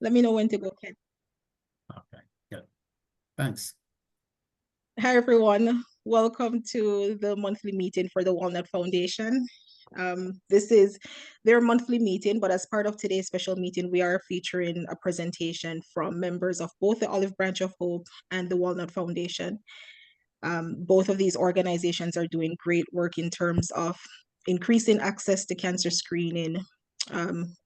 Let me know when to go, Ken. Okay, good. Thanks. Hi, everyone. Welcome to the monthly meeting for the Walnut Foundation. This is their monthly meeting, but as part of today's special meeting, we are featuring a presentation from members of both the Olive Branch of Hope and the Walnut Foundation. Both of these organizations are doing great work in terms of increasing access to cancer screening,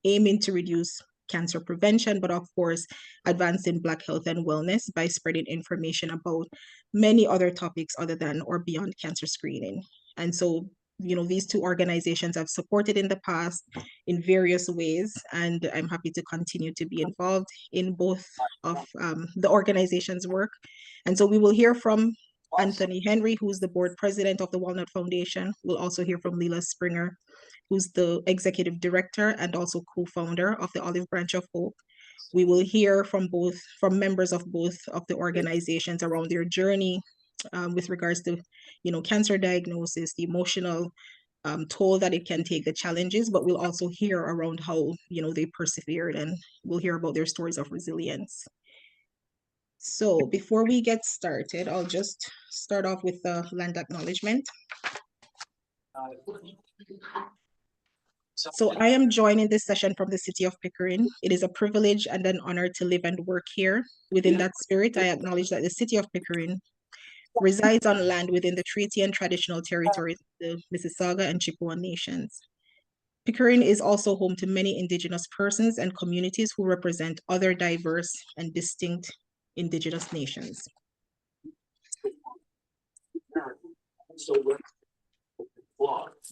aiming to reduce cancer prevention, but of course, advancing Black health and wellness by spreading information about many other topics other than or beyond cancer screening. And so, these two organizations have supported in the past in various ways, and I'm happy to continue to be involved in both of the organization's work. And so we will hear from Anthony Henry, who's the board president of the Walnut Foundation. We'll also hear from Leela Springer, who's the executive director and also co-founder of the Olive Branch of Hope. We will hear from members of both of the organizations around their journey with regards to, cancer diagnosis, the emotional toll that it can take, the challenges, but we'll also hear around how, they persevered, and we'll hear about their stories of resilience. So before we get started, I'll just start off with the land acknowledgement. So I am joining this session from the city of Pickering. It is a privilege and an honor to live and work here. Within that spirit, I acknowledge that the city of Pickering resides on land within the treaty and traditional territories of the Mississauga and Chippewa nations. Pickering is also home to many Indigenous persons and communities who represent other diverse and distinct Indigenous nations.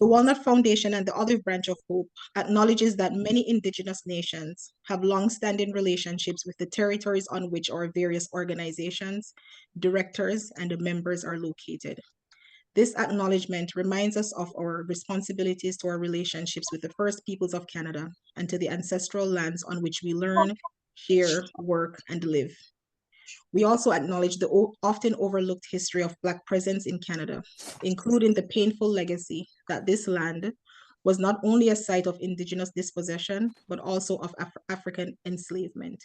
The Walnut Foundation and the Olive Branch of Hope acknowledges that many Indigenous nations have long-standing relationships with the territories on which our various organizations, directors, and members are located. This acknowledgement reminds us of our responsibilities to our relationships with the First Peoples of Canada and to the ancestral lands on which we learn, share, work, and live. We also acknowledge the often overlooked history of Black presence in Canada, including the painful legacy that this land was not only a site of Indigenous dispossession, but also of African enslavement.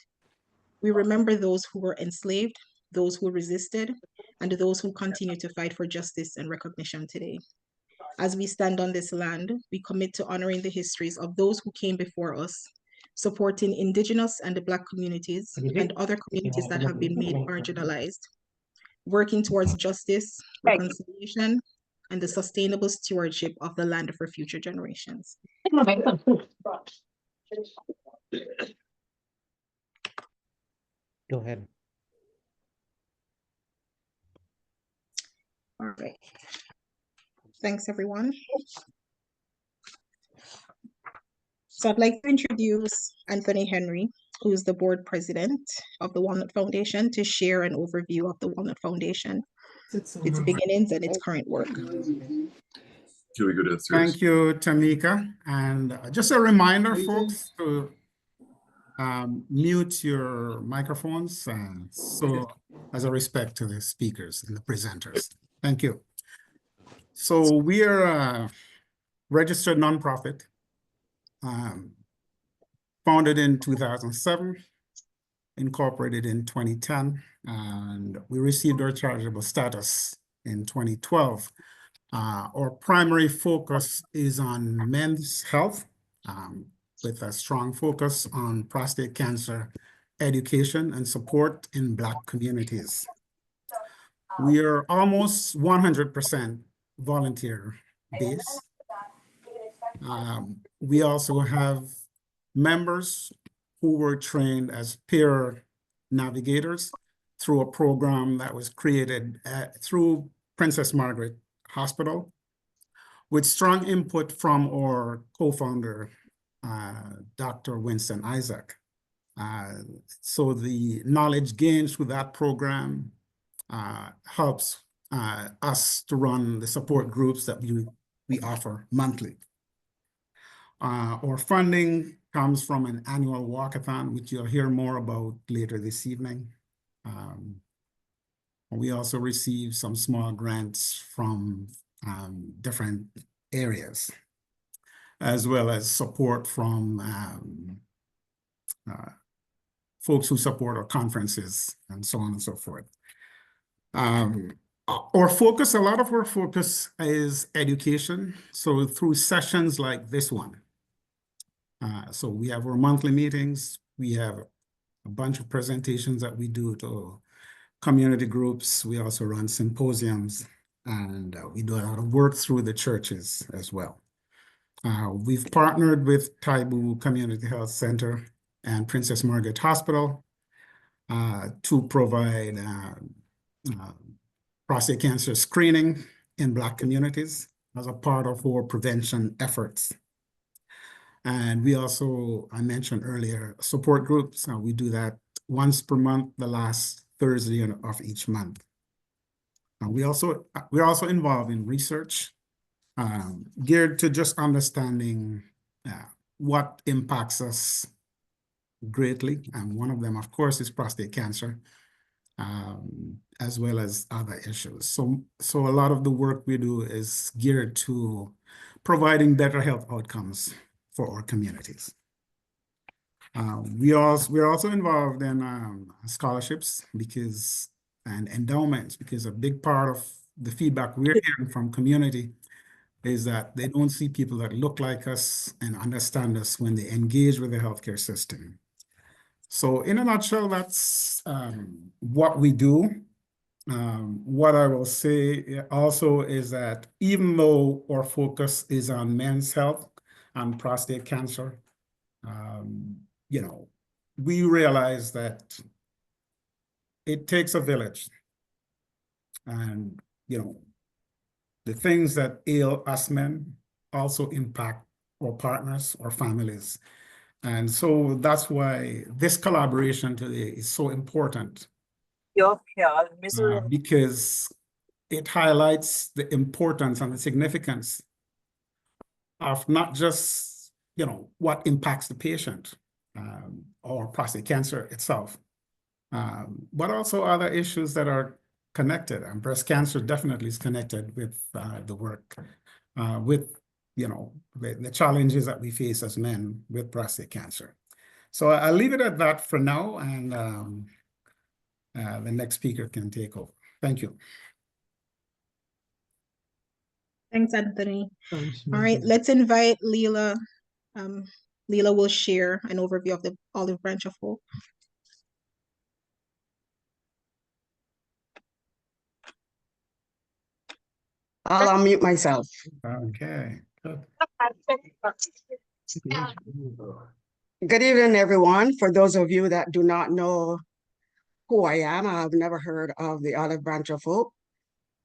We remember those who were enslaved, those who resisted, and those who continue to fight for justice and recognition today. As we stand on this land, we commit to honoring the histories of those who came before us, supporting Indigenous and the Black communities and other communities that have been made marginalized, working towards justice, reconciliation, and the sustainable stewardship of the land for future generations. Go ahead. All right. Thanks, everyone. So I'd like to introduce Anthony Henry, who is the board president of the Walnut Foundation, to share an overview of the Walnut Foundation, its beginnings and its current work. Can we go downstairs? Thank you, Tamika. And just a reminder, folks, to mute your microphones so as a respect to the speakers and the presenters. Thank you. So we are a registered nonprofit, founded in 2007, incorporated in 2010, and we received our charitable status in 2012. Our primary focus is on men's health, with a strong focus on prostate cancer education and support in Black communities. We are almost 100% volunteer-based. We also have members who were trained as peer navigators through a program that was created through Princess Margaret Hospital, with strong input from our co-founder, Dr. Winston Isaac. So the knowledge gained through that program helps us to run the support groups that we offer monthly. Our funding comes from an annual walkathon, which you'll hear more about later this evening. We also receive some small grants from different areas, as well as support from folks who support our conferences and so on and so forth. Our focus, a lot of our focus is education. So through sessions like this one. So we have our monthly meetings. We have a bunch of presentations that we do to community groups. We also run symposiums, and we do a lot of work through the churches as well. We've partnered with Taibu Community Health Center and Princess Margaret Hospital to provide prostate cancer screening in Black communities as a part of our prevention efforts. And we also, I mentioned earlier, support groups. We do that once per month, the last Thursday of each month. We're also involved in research geared to just understanding what impacts us greatly. And one of them, of course, is prostate cancer, as well as other issues. So a lot of the work we do is geared to providing better health outcomes for our communities. We're also involved in scholarships and endowments, because a big part of the feedback we're hearing from community is that they don't see people that look like us and understand us when they engage with the healthcare system. So in a nutshell, that's what we do. What I will say also is that even though our focus is on men's health and prostate cancer, you know, we realize that it takes a village. And, you know, the things that ail us men also impact our partners or families. And so that's why this collaboration today is so important. Because it highlights the importance and the significance of not just, you know, what impacts the patient or prostate cancer itself, but also other issues that are connected. And breast cancer definitely is connected with the work, with, you know, the challenges that we face as men with prostate cancer. So I'll leave it at that for now, and the next speaker can take over. Thank you. Thanks, Anthony. All right, let's invite Leela. Leela will share an overview of the Olive Branch of Hope. I'll unmute myself. Okay, good. Good evening, everyone. For those of you that do not know who I am, I've never heard of the Olive Branch of Hope.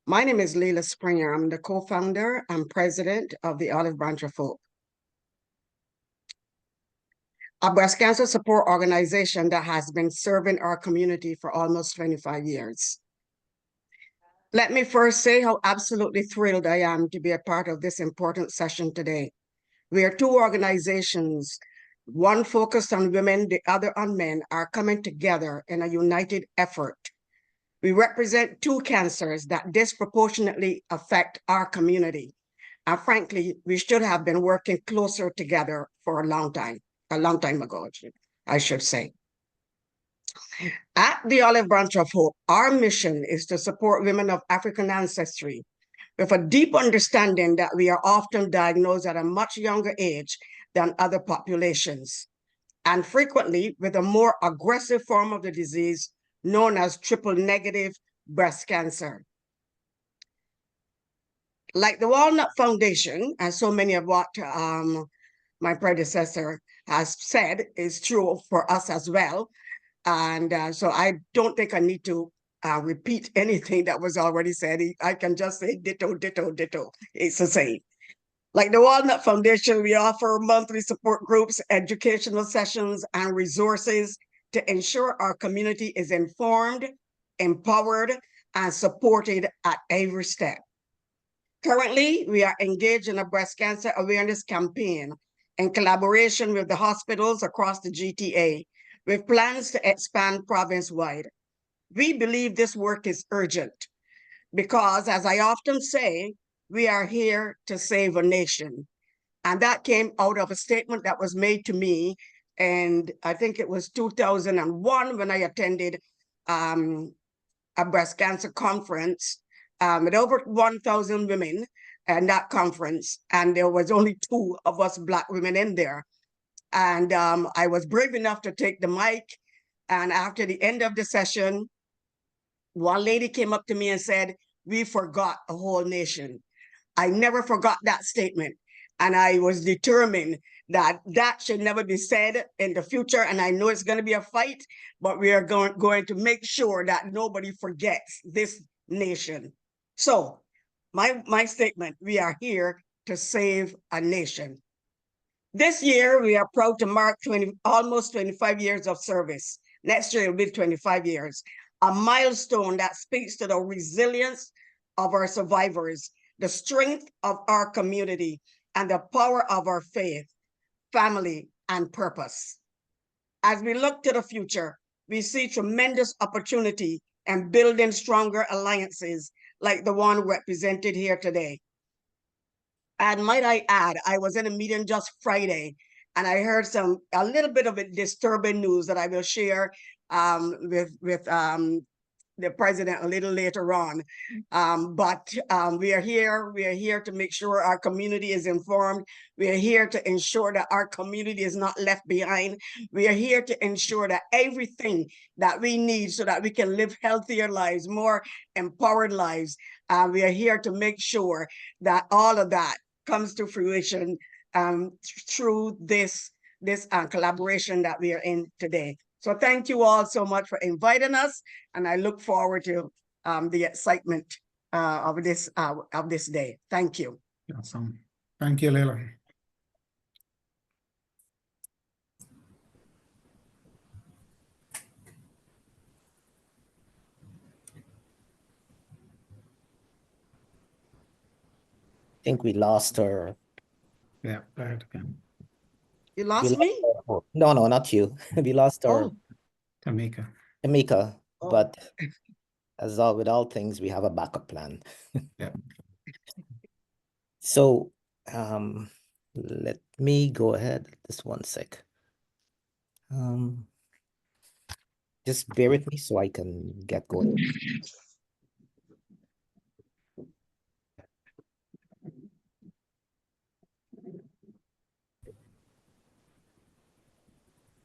My name is Leela Springer. I'm the co-founder and president of the Olive Branch of Hope, a breast cancer support organization that has been serving our community for almost 25 years. Let me first say how absolutely thrilled I am to be a part of this important session today. We are two organizations, one focused on women, the other on men, are coming together in a united effort. We represent two cancers that disproportionately affect our community. And frankly, we should have been working closer together for a long time ago, I should say. At the Olive Branch of Hope, our mission is to support women of African ancestry with a deep understanding that we are often diagnosed at a much younger age than other populations, and frequently with a more aggressive form of the disease known as triple-negative breast cancer. Like the Walnut Foundation, and so many of what my predecessor has said is true for us as well. And so I don't think I need to repeat anything that was already said. I can just say ditto, ditto, ditto. It's the same. Like the Walnut Foundation, we offer monthly support groups, educational sessions, and resources to ensure our community is informed, empowered, and supported at every step. Currently, we are engaged in a breast cancer awareness campaign in collaboration with the hospitals across the GTA, with plans to expand province-wide. We believe this work is urgent because, as I often say, we are here to save a nation. And that came out of a statement that was made to me And I think it was 2001 when I attended a breast cancer conference with over 1,000 women and that conference. And there was only 2 of us Black women in there. And I was brave enough to take the mic. And after the end of the session, one lady came up to me and said, "We forgot a whole nation." I never forgot that statement. And I was determined that that should never be said in the future. And I know it's going to be a fight, but we are going to make sure that nobody forgets this nation. So my statement, we are here to save a nation. This year, we are proud to mark almost 25 years of service. Next year, it'll be 25 years. A milestone that speaks to the resilience of our survivors, the strength of our community, and the power of our faith, family, and purpose. As we look to the future, we see tremendous opportunity in building stronger alliances like the one represented here today. And might I add, I was in a meeting just Friday, and I heard a little bit of disturbing news that I will share with the president a little later on. But we are here to make sure our community is informed. We are here to ensure that our community is not left behind. We are here to ensure that everything that we need so that we can live healthier lives, more empowered lives. We are here to make sure that all of that comes to fruition through this collaboration that we are in today. So thank you all so much for inviting us, and I look forward to the excitement of this day. Thank you. Awesome. Thank you, Leila. I think we lost her. Yeah, go ahead again. You lost me? No, not you. We lost our Tamika. Tamika, Oh. but as with all things, we have a backup plan. Yeah. So let me go ahead. Just one sec. Just bear with me so I can get going.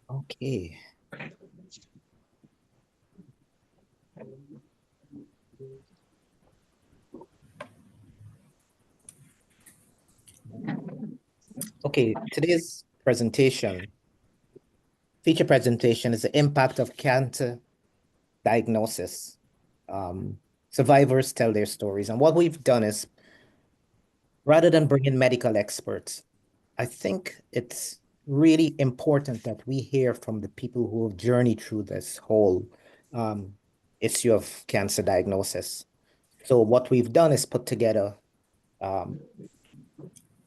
Okay. Okay, today's feature presentation is the impact of cancer diagnosis. Survivors tell their stories. And what we've done is, rather than bring in medical experts, I think it's really important that we hear from the people who have journeyed through this whole issue of cancer diagnosis. So what we've done is put together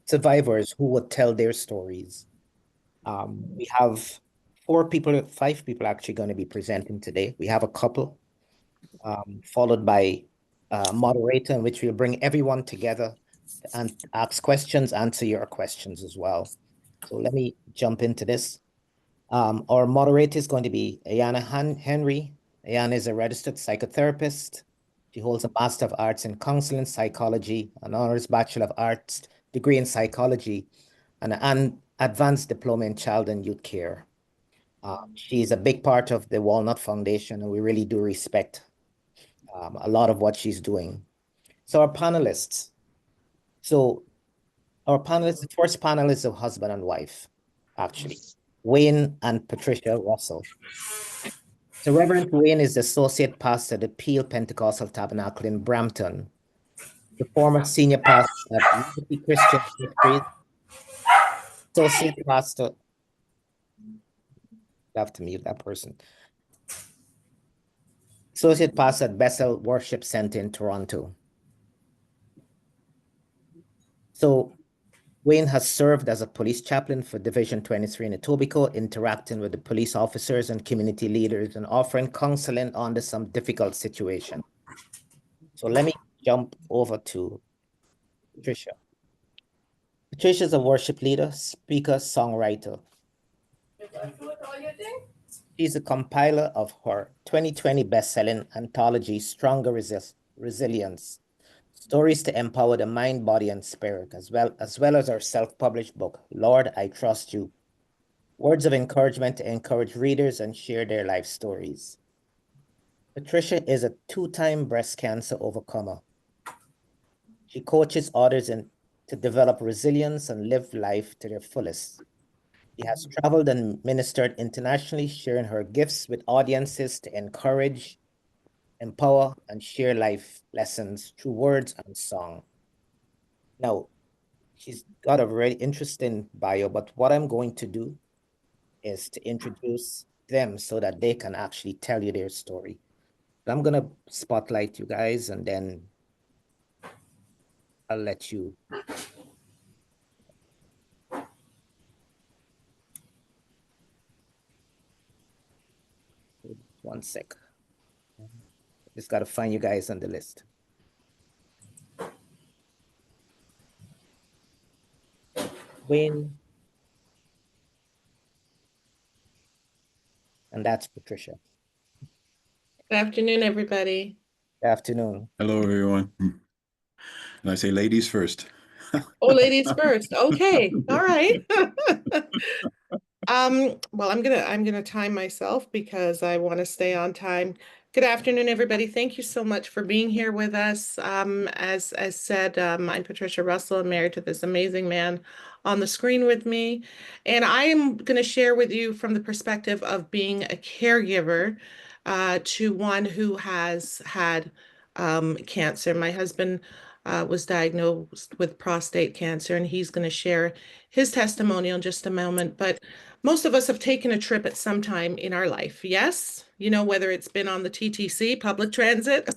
survivors who would tell their stories. We have 5 people actually going to be presenting today. We have a couple, followed by a moderator in which we'll bring everyone together and ask questions, answer your questions as well. So let me jump into this. Our moderator is going to be Ayana Henry. Ayana is a registered psychotherapist. She holds a Master of Arts in Counseling Psychology, an Honors Bachelor of Arts degree in Psychology, and an Advanced Diploma in Child and Youth Care. She's a big part of the Walnut Foundation, and we really do respect a lot of what she's doing. So our panelists. The first panel is a husband and wife, actually, Wayne and Patricia Russell. So Reverend Wayne is the associate pastor at the Peel Pentecostal Tabernacle in Brampton, the former senior pastor at Unity Christian Ministries, associate pastor. I have to mute that person. Associate pastor at Bethel Worship Center in Toronto. So Wayne has served as a police chaplain for Division 23 in Etobicoke, interacting with the police officers and community leaders and offering counseling under some difficult situations. So let me jump over to Patricia. Patricia is a worship leader, speaker, songwriter. She's a compiler of her 2020 best-selling anthology, Stronger Resilience, Stories to Empower the Mind, Body, and Spirit, as well as her self-published book, Lord, I Trust You, words of encouragement to encourage readers and share their life stories. Patricia is a two-time breast cancer overcomer. She coaches others to develop resilience and live life to their fullest. She has traveled and ministered internationally, sharing her gifts with audiences to encourage, empower, and share life lessons through words and song. Now, she's got a very interesting bio, but what I'm going to do is to introduce them so that they can actually tell you their story. I'm going to spotlight you guys, and then I'll let you. One sec. Just got to find you guys on the list. Wayne. And that's Patricia. Good afternoon, everybody. Good afternoon. Hello, everyone. And I say ladies first. Oh, ladies first. Okay. All right. Well, I'm gonna time myself because I want to stay on time. Good afternoon, everybody. Thank you so much for being here with us. As said, I'm Patricia Russell. I'm married to this amazing man on the screen with me, and I am going to share with you from the perspective of being a caregiver to one who has had cancer. My husband was diagnosed with prostate cancer, and he's going to share his testimonial in just a moment. But most of us have taken a trip at some time in our life. Yes, you know, whether it's been on the TTC, public transit,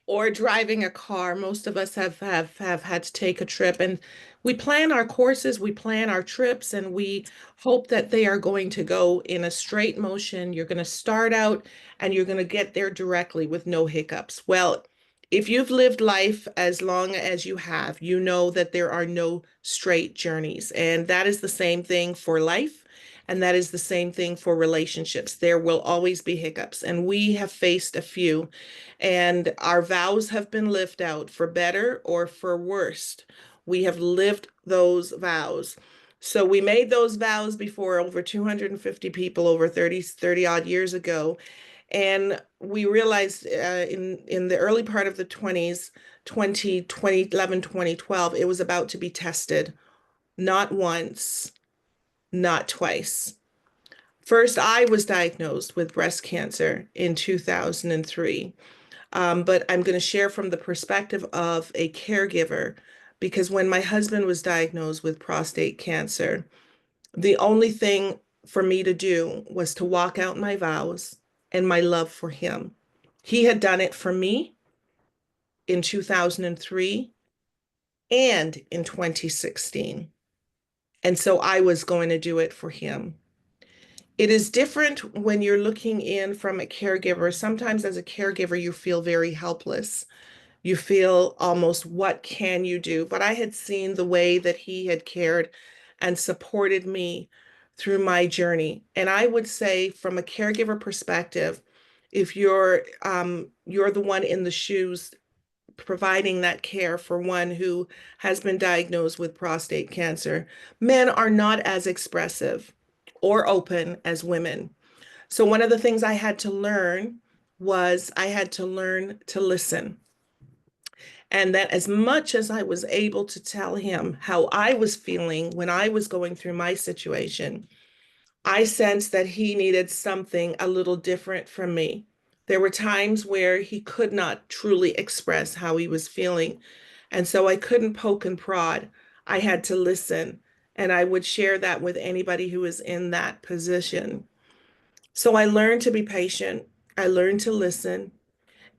or driving a car, most of us have had to take a trip. And we plan our courses, we plan our trips, and we hope that they are going to go in a straight motion. You're going to start out and you're going to get there directly with no hiccups. Well, if you've lived life as long as you have, you know that there are no straight journeys. And that is the same thing for life. And that is the same thing for relationships. There will always be hiccups. And we have faced a few. And our vows have been lived out for better or for worse. We have lived those vows. So we made those vows before over 250 people over 30 odd years ago. And we realized in the early part of the 20s, 2011, 2012, it was about to be tested. Not once, not twice. First, I was diagnosed with breast cancer in 2003. But I'm going to share from the perspective of a caregiver, because when my husband was diagnosed with prostate cancer, the only thing for me to do was to walk out my vows and my love for him. He had done it for me in 2003 and in 2016. And so I was going to do it for him. It is different when you're looking in from a caregiver. Sometimes as a caregiver, you feel very helpless. You feel almost, what can you do? But I had seen the way that he had cared and supported me through my journey. And I would say from a caregiver perspective, if you're the one in the shoes providing that care for one who has been diagnosed with prostate cancer, men are not as expressive or open as women. So one of the things I had to learn was I had to learn to listen. And that as much as I was able to tell him how I was feeling when I was going through my situation, I sensed that he needed something a little different from me. There were times where he could not truly express how he was feeling. And so I couldn't poke and prod. I had to listen. And I would share that with anybody who was in that position. So I learned to be patient. I learned to listen.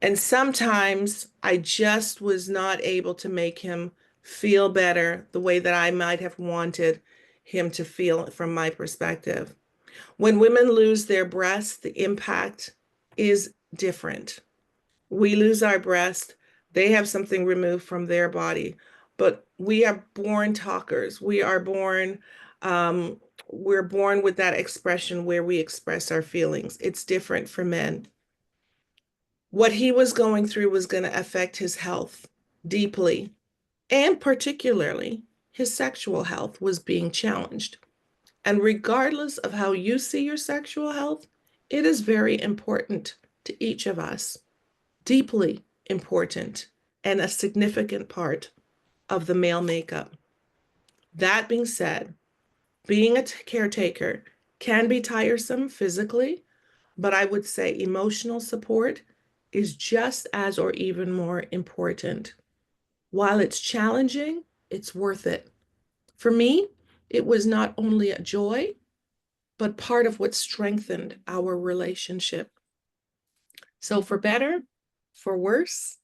And sometimes I just was not able to make him feel better the way that I might have wanted him to feel from my perspective. When women lose their breasts, the impact is different. We lose our breast, they have something removed from their body, but we are born talkers. We are born we're born with that expression where we express our feelings. It's different for men. What he was going through was going to affect his health deeply, and particularly his sexual health was being challenged. And regardless of how you see your sexual health, it is very important to each of us, deeply important, and a significant part of the male makeup. That being said, being a caretaker can be tiresome physically, but I would say emotional support is just as or even more important. While it's challenging, it's worth it. For me, it was not only a joy, but part of what strengthened our relationship. So for better, for worse,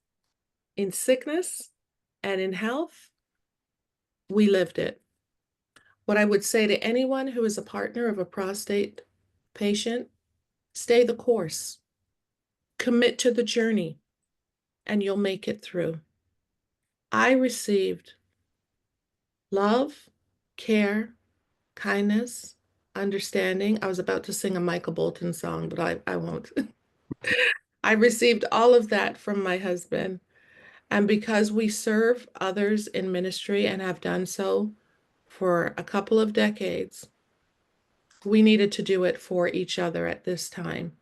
in sickness and in health, we lived it. What I would say to anyone who is a partner of a prostate patient, stay the course, commit to the journey, and you'll make it through. I received love, care, kindness, understanding. I was about to sing a Michael Bolton song, but I won't. I received all of that from my husband. And because we serve others in ministry and have done so for a couple of decades, we needed to do it for each other at this time.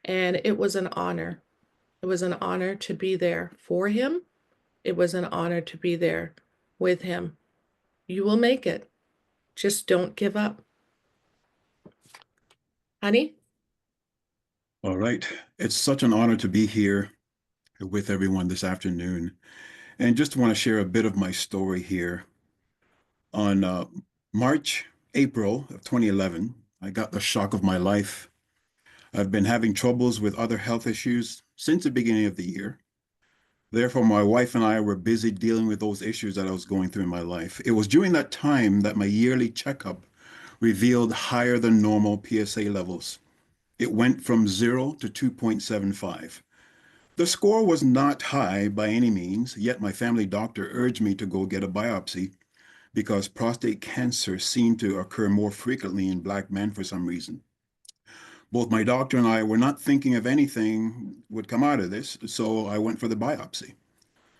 And it was an honor. It was an honor to be there for him. It was an honor to be there with him. You will make it. Just don't give up. Honey? All right. It's such an honor to be here with everyone this afternoon. And just want to share a bit of my story here. On April of 2011, I got the shock of my life. I've been having troubles with other health issues since the beginning of the year. Therefore, my wife and I were busy dealing with those issues that I was going through in my life. It was during that time that my yearly checkup revealed higher than normal PSA levels. It went from 0 to 2.75. The score was not high by any means, yet my family doctor urged me to go get a biopsy because prostate cancer seemed to occur more frequently in Black men for some reason. Both my doctor and I were not thinking of anything would come out of this, so I went for the biopsy.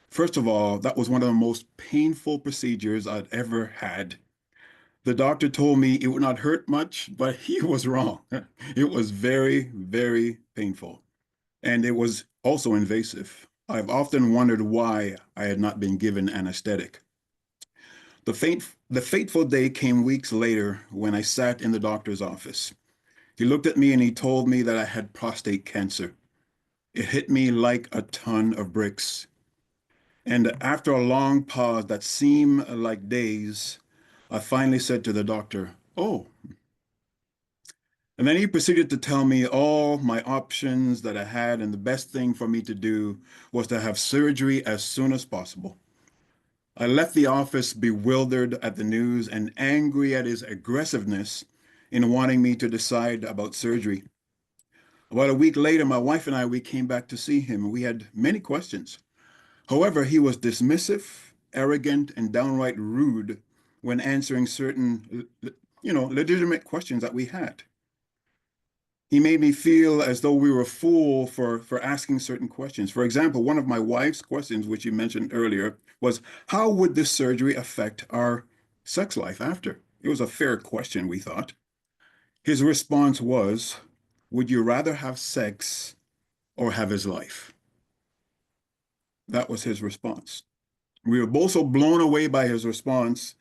First of all, that was one of the most painful procedures I'd ever had. The doctor told me it would not hurt much, but he was wrong. It was very, very painful. And it was also invasive. I've often wondered why I had not been given anesthetic. The fateful day came weeks later when I sat in the doctor's office. He looked at me and he told me that I had prostate cancer. It hit me like a ton of bricks. And after a long pause that seemed like days, I finally said to the doctor, "Oh." And then he proceeded to tell me all my options that I had, and the best thing for me to do was to have surgery as soon as possible. I left the office bewildered at the news and angry at his aggressiveness in wanting me to decide about surgery. About a week later, my wife and we came back to see him, and we had many questions. However, he was dismissive, arrogant, and downright rude when answering certain, legitimate questions that we had. He made me feel as though we were a fool for asking certain questions. For example, one of my wife's questions, which you mentioned earlier, was, how would this surgery affect our sex life after? It was a fair question, we thought. His response was, would you rather have sex or have his life? That was his response. We were both so blown away by his response,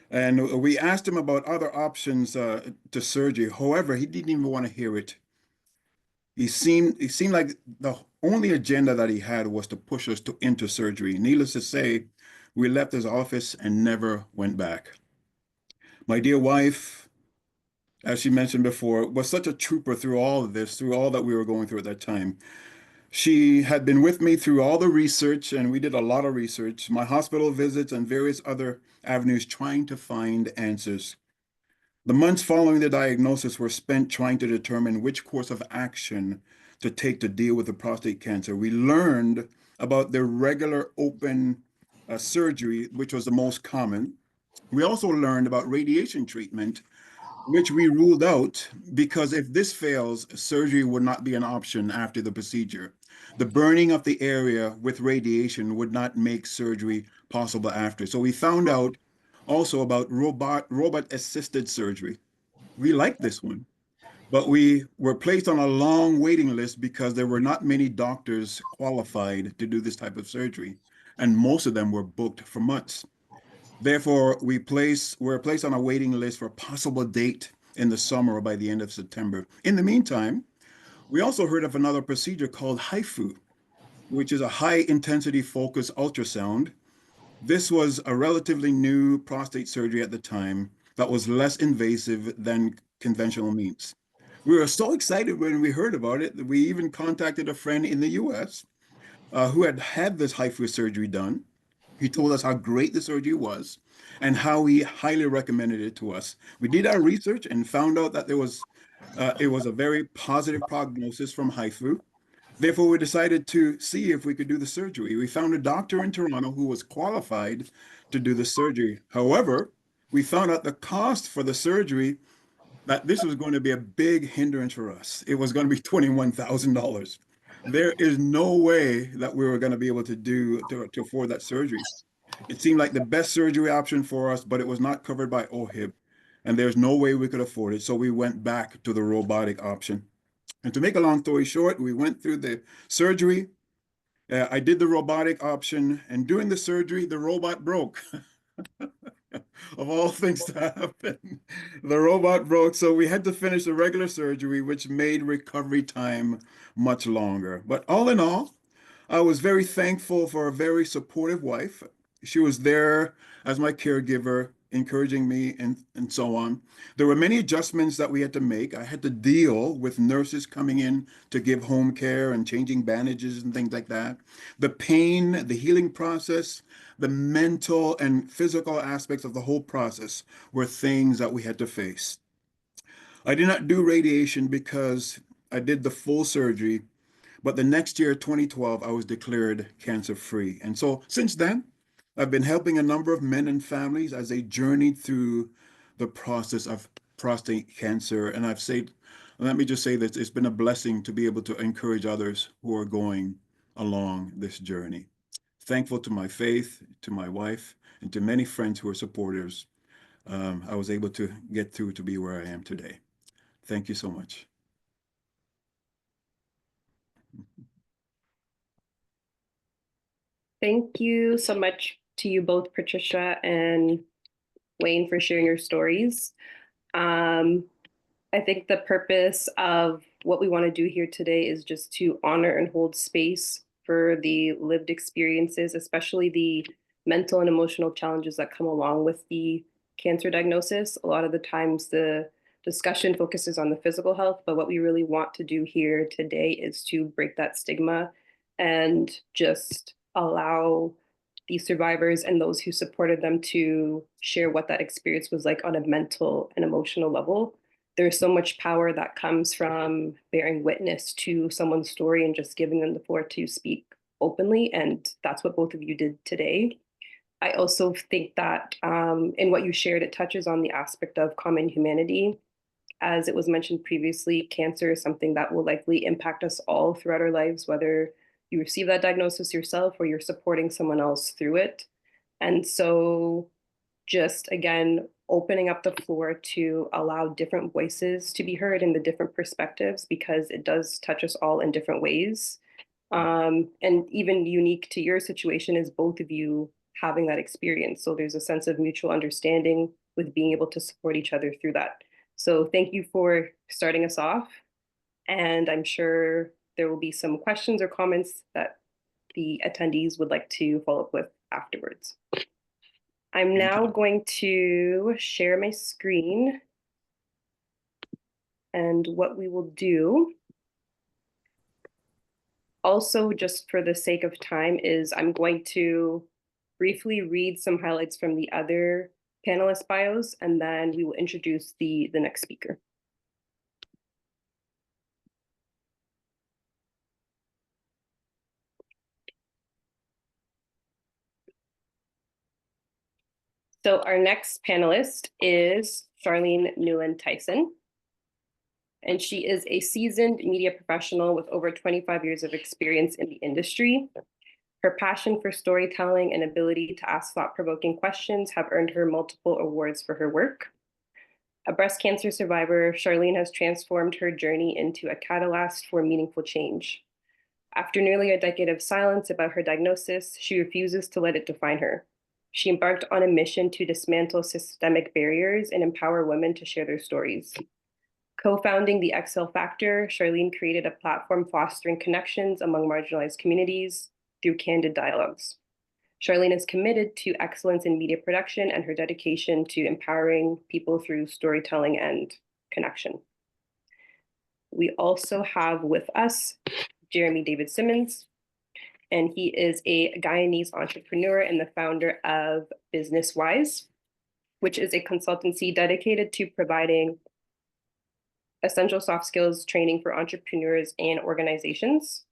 and we asked him about other options to surgery. However, he didn't even want to hear it. It seemed like the only agenda that he had was to push us into surgery. Needless to say, we left his office and never went back. My dear wife, as she mentioned before, was such a trooper through all of this, through all that we were going through at that time. She had been with me through all the research, and we did a lot of research, my hospital visits and various other avenues trying to find answers. The months following the diagnosis were spent trying to determine which course of action to take to deal with the prostate cancer. We learned about the regular open surgery, which was the most common. We also learned about radiation treatment, which we ruled out because if this fails, surgery would not be an option after the procedure. The burning of the area with radiation would not make surgery possible after. So we found out also about robot assisted surgery. We like this one, but we were placed on a long waiting list because there were not many doctors qualified to do this type of surgery, and most of them were booked for months. Therefore, we're placed on a waiting list for a possible date in the summer or by the end of September. In the meantime, we also heard of another procedure called HIFU, which is a high intensity focused ultrasound. This was a relatively new prostate surgery at the time that was less invasive than conventional means. We were so excited when we heard about it that we even contacted a friend in the US who had had this HIFU surgery done. He told us how great the surgery was and how he highly recommended it to us. We did our research and found out that it was a very positive prognosis from HIFU. Therefore, we decided to see if we could do the surgery. We found a doctor in Toronto who was qualified to do the surgery. However, we found out the cost for the surgery, that this was going to be a big hindrance for us. It was going to be $21,000. There is no way that we were going to be able to afford that surgery. It seemed like the best surgery option for us, but it was not covered by OHIP, and there's no way we could afford it. So we went back to the robotic option. And to make a long story short, we went through the surgery. I did the robotic option, and during the surgery, the robot broke. Of all things to happen, the robot broke. So we had to finish the regular surgery, which made recovery time much longer. But all in all, I was very thankful for a very supportive wife. She was there as my caregiver, encouraging me and so on. There were many adjustments that we had to make. I had to deal with nurses coming in to give home care and changing bandages and things like that. The pain, the healing process, the mental and physical aspects of the whole process were things that we had to face. I did not do radiation because I did the full surgery, but the next year, 2012, I was declared cancer-free. And so since then, I've been helping a number of men and families as they journeyed through the process of prostate cancer. And let me just say that it's been a blessing to be able to encourage others who are going along this journey. Thankful to my faith, to my wife, and to many friends who are supporters, I was able to get through to be where I am today. Thank you so much. Thank you so much to you both, Patricia and Wayne, for sharing your stories. I think the purpose of what we want to do here today is just to honor and hold space for the lived experiences, especially the mental and emotional challenges that come along with the cancer diagnosis. A lot of the times the discussion focuses on the physical health, but what we really want to do here today is to break that stigma and just allow the survivors and those who supported them to share what that experience was like on a mental and emotional level. There's so much power that comes from bearing witness to someone's story and just giving them the floor to speak openly. And that's what both of you did today. I also think that in what you shared, it touches on the aspect of common humanity. As it was mentioned previously, cancer is something that will likely impact us all throughout our lives, whether you receive that diagnosis yourself or you're supporting someone else through it. And so just again, opening up the floor to allow different voices to be heard and the different perspectives, because it does touch us all in different ways. And even unique to your situation is both of you having that experience. So there's a sense of mutual understanding with being able to support each other through that. So thank you for starting us off. And I'm sure there will be some questions or comments that the attendees would like to follow up with afterwards. I'm now going to share my screen. And what we will do, also just for the sake of time, is I'm going to briefly read some highlights from the other panelist bios, and then we will introduce the next speaker. So our next panelist is Charlene Newland Tyson. And she is a seasoned media professional with over 25 years of experience in the industry. Her passion for storytelling and ability to ask thought-provoking questions have earned her multiple awards for her work. A breast cancer survivor, Charlene has transformed her journey into a catalyst for meaningful change. After nearly a decade of silence about her diagnosis, she refuses to let it define her. She embarked on a mission to dismantle systemic barriers and empower women to share their stories. Co-founding the XL Factor, Charlene created a platform fostering connections among marginalized communities through candid dialogues. Charlene is committed to excellence in media production and her dedication to empowering people through storytelling and connection. We also have with us Jeremy David Simmons, and he is a Guyanese entrepreneur and the founder of Business Wise, which is a consultancy dedicated to providing essential soft skills training for entrepreneurs and organizations.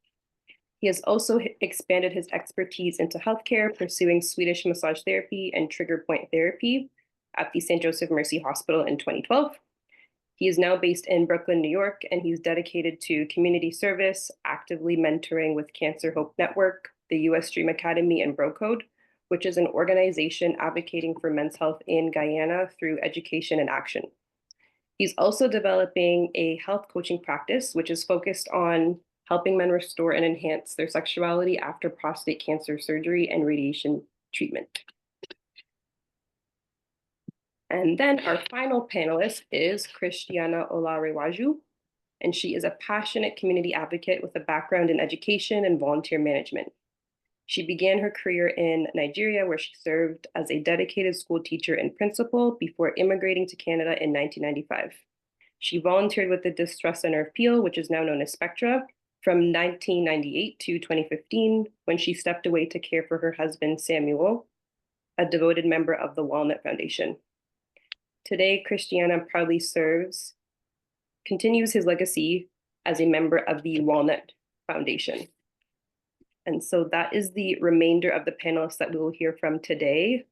He has also expanded his expertise into healthcare, pursuing Swedish massage therapy and trigger point therapy at the St. Joseph Mercy Hospital in 2012. He is now based in Brooklyn, New York, and he's dedicated to community service, actively mentoring with Cancer Hope Network, the US Dream Academy, and Bro Code, which is an organization advocating for men's health in Guyana through education and action. He's also developing a health coaching practice, which is focused on helping men restore and enhance their sexuality after prostate cancer surgery and radiation treatment. And then our final panelist is Christiana Olarewaju, and she is a passionate community advocate with a background in education and volunteer management. She began her career in Nigeria, where she served as a dedicated school teacher and principal before immigrating to Canada in 1995. She volunteered with the Distress Center of Peel, which is now known as Spectra, from 1998 to 2015, when she stepped away to care for her husband, Samuel, a devoted member of the Walnut Foundation. Today, Christiana proudly continues his legacy as a member of the Walnut Foundation. And so that is the remainder of the panelists that we will hear from today.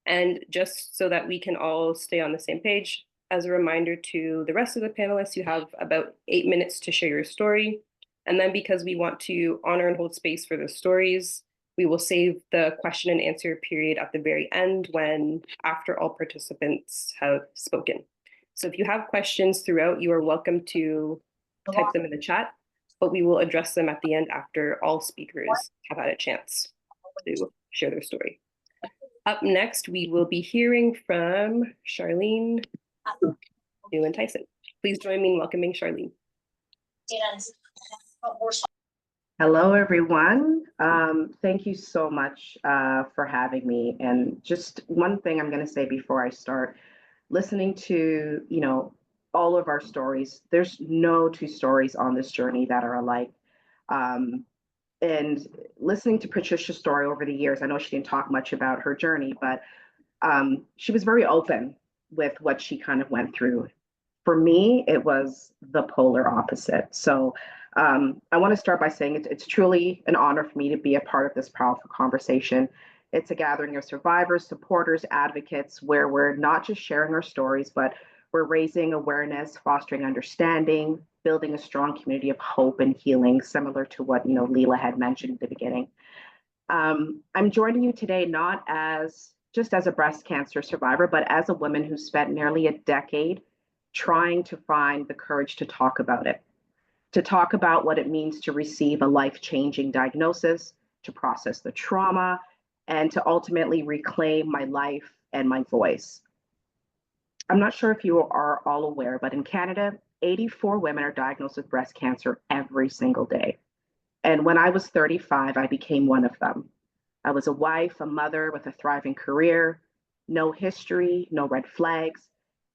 And just so that we can all stay on the same page, as a reminder to the rest of the panelists, you have about 8 minutes to share your story. And then because we want to honor and hold space for the stories, we will save the question and answer period at the very end after all participants have spoken. So if you have questions throughout, you are welcome to type them in the chat, but we will address them at the end after all speakers have had a chance to share their story. Up next, we will be hearing from Charlene Newland Tyson. Please join me in welcoming Charlene. Hello, everyone. Thank you so much for having me. And just one thing I'm going to say before I start, listening to, all of our stories, there's no two stories on this journey that are alike. And listening to Patricia's story over the years, I know she didn't talk much about her journey, but she was very open with what she kind of went through. For me, it was the polar opposite. So I want to start by saying it's truly an honor for me to be a part of this powerful conversation. It's a gathering of survivors, supporters, advocates, where we're not just sharing our stories, but we're raising awareness, fostering understanding, building a strong community of hope and healing, similar to what Leela had mentioned at the beginning. I'm joining you today not just as a breast cancer survivor, but as a woman who spent nearly a decade trying to find the courage to talk about it, to talk about what it means to receive a life-changing diagnosis, to process the trauma, and to ultimately reclaim my life and my voice. I'm not sure if you are all aware, but in Canada, 84 women are diagnosed with breast cancer every single day. And when I was 35, I became one of them. I was a wife, a mother with a thriving career, no history, no red flags.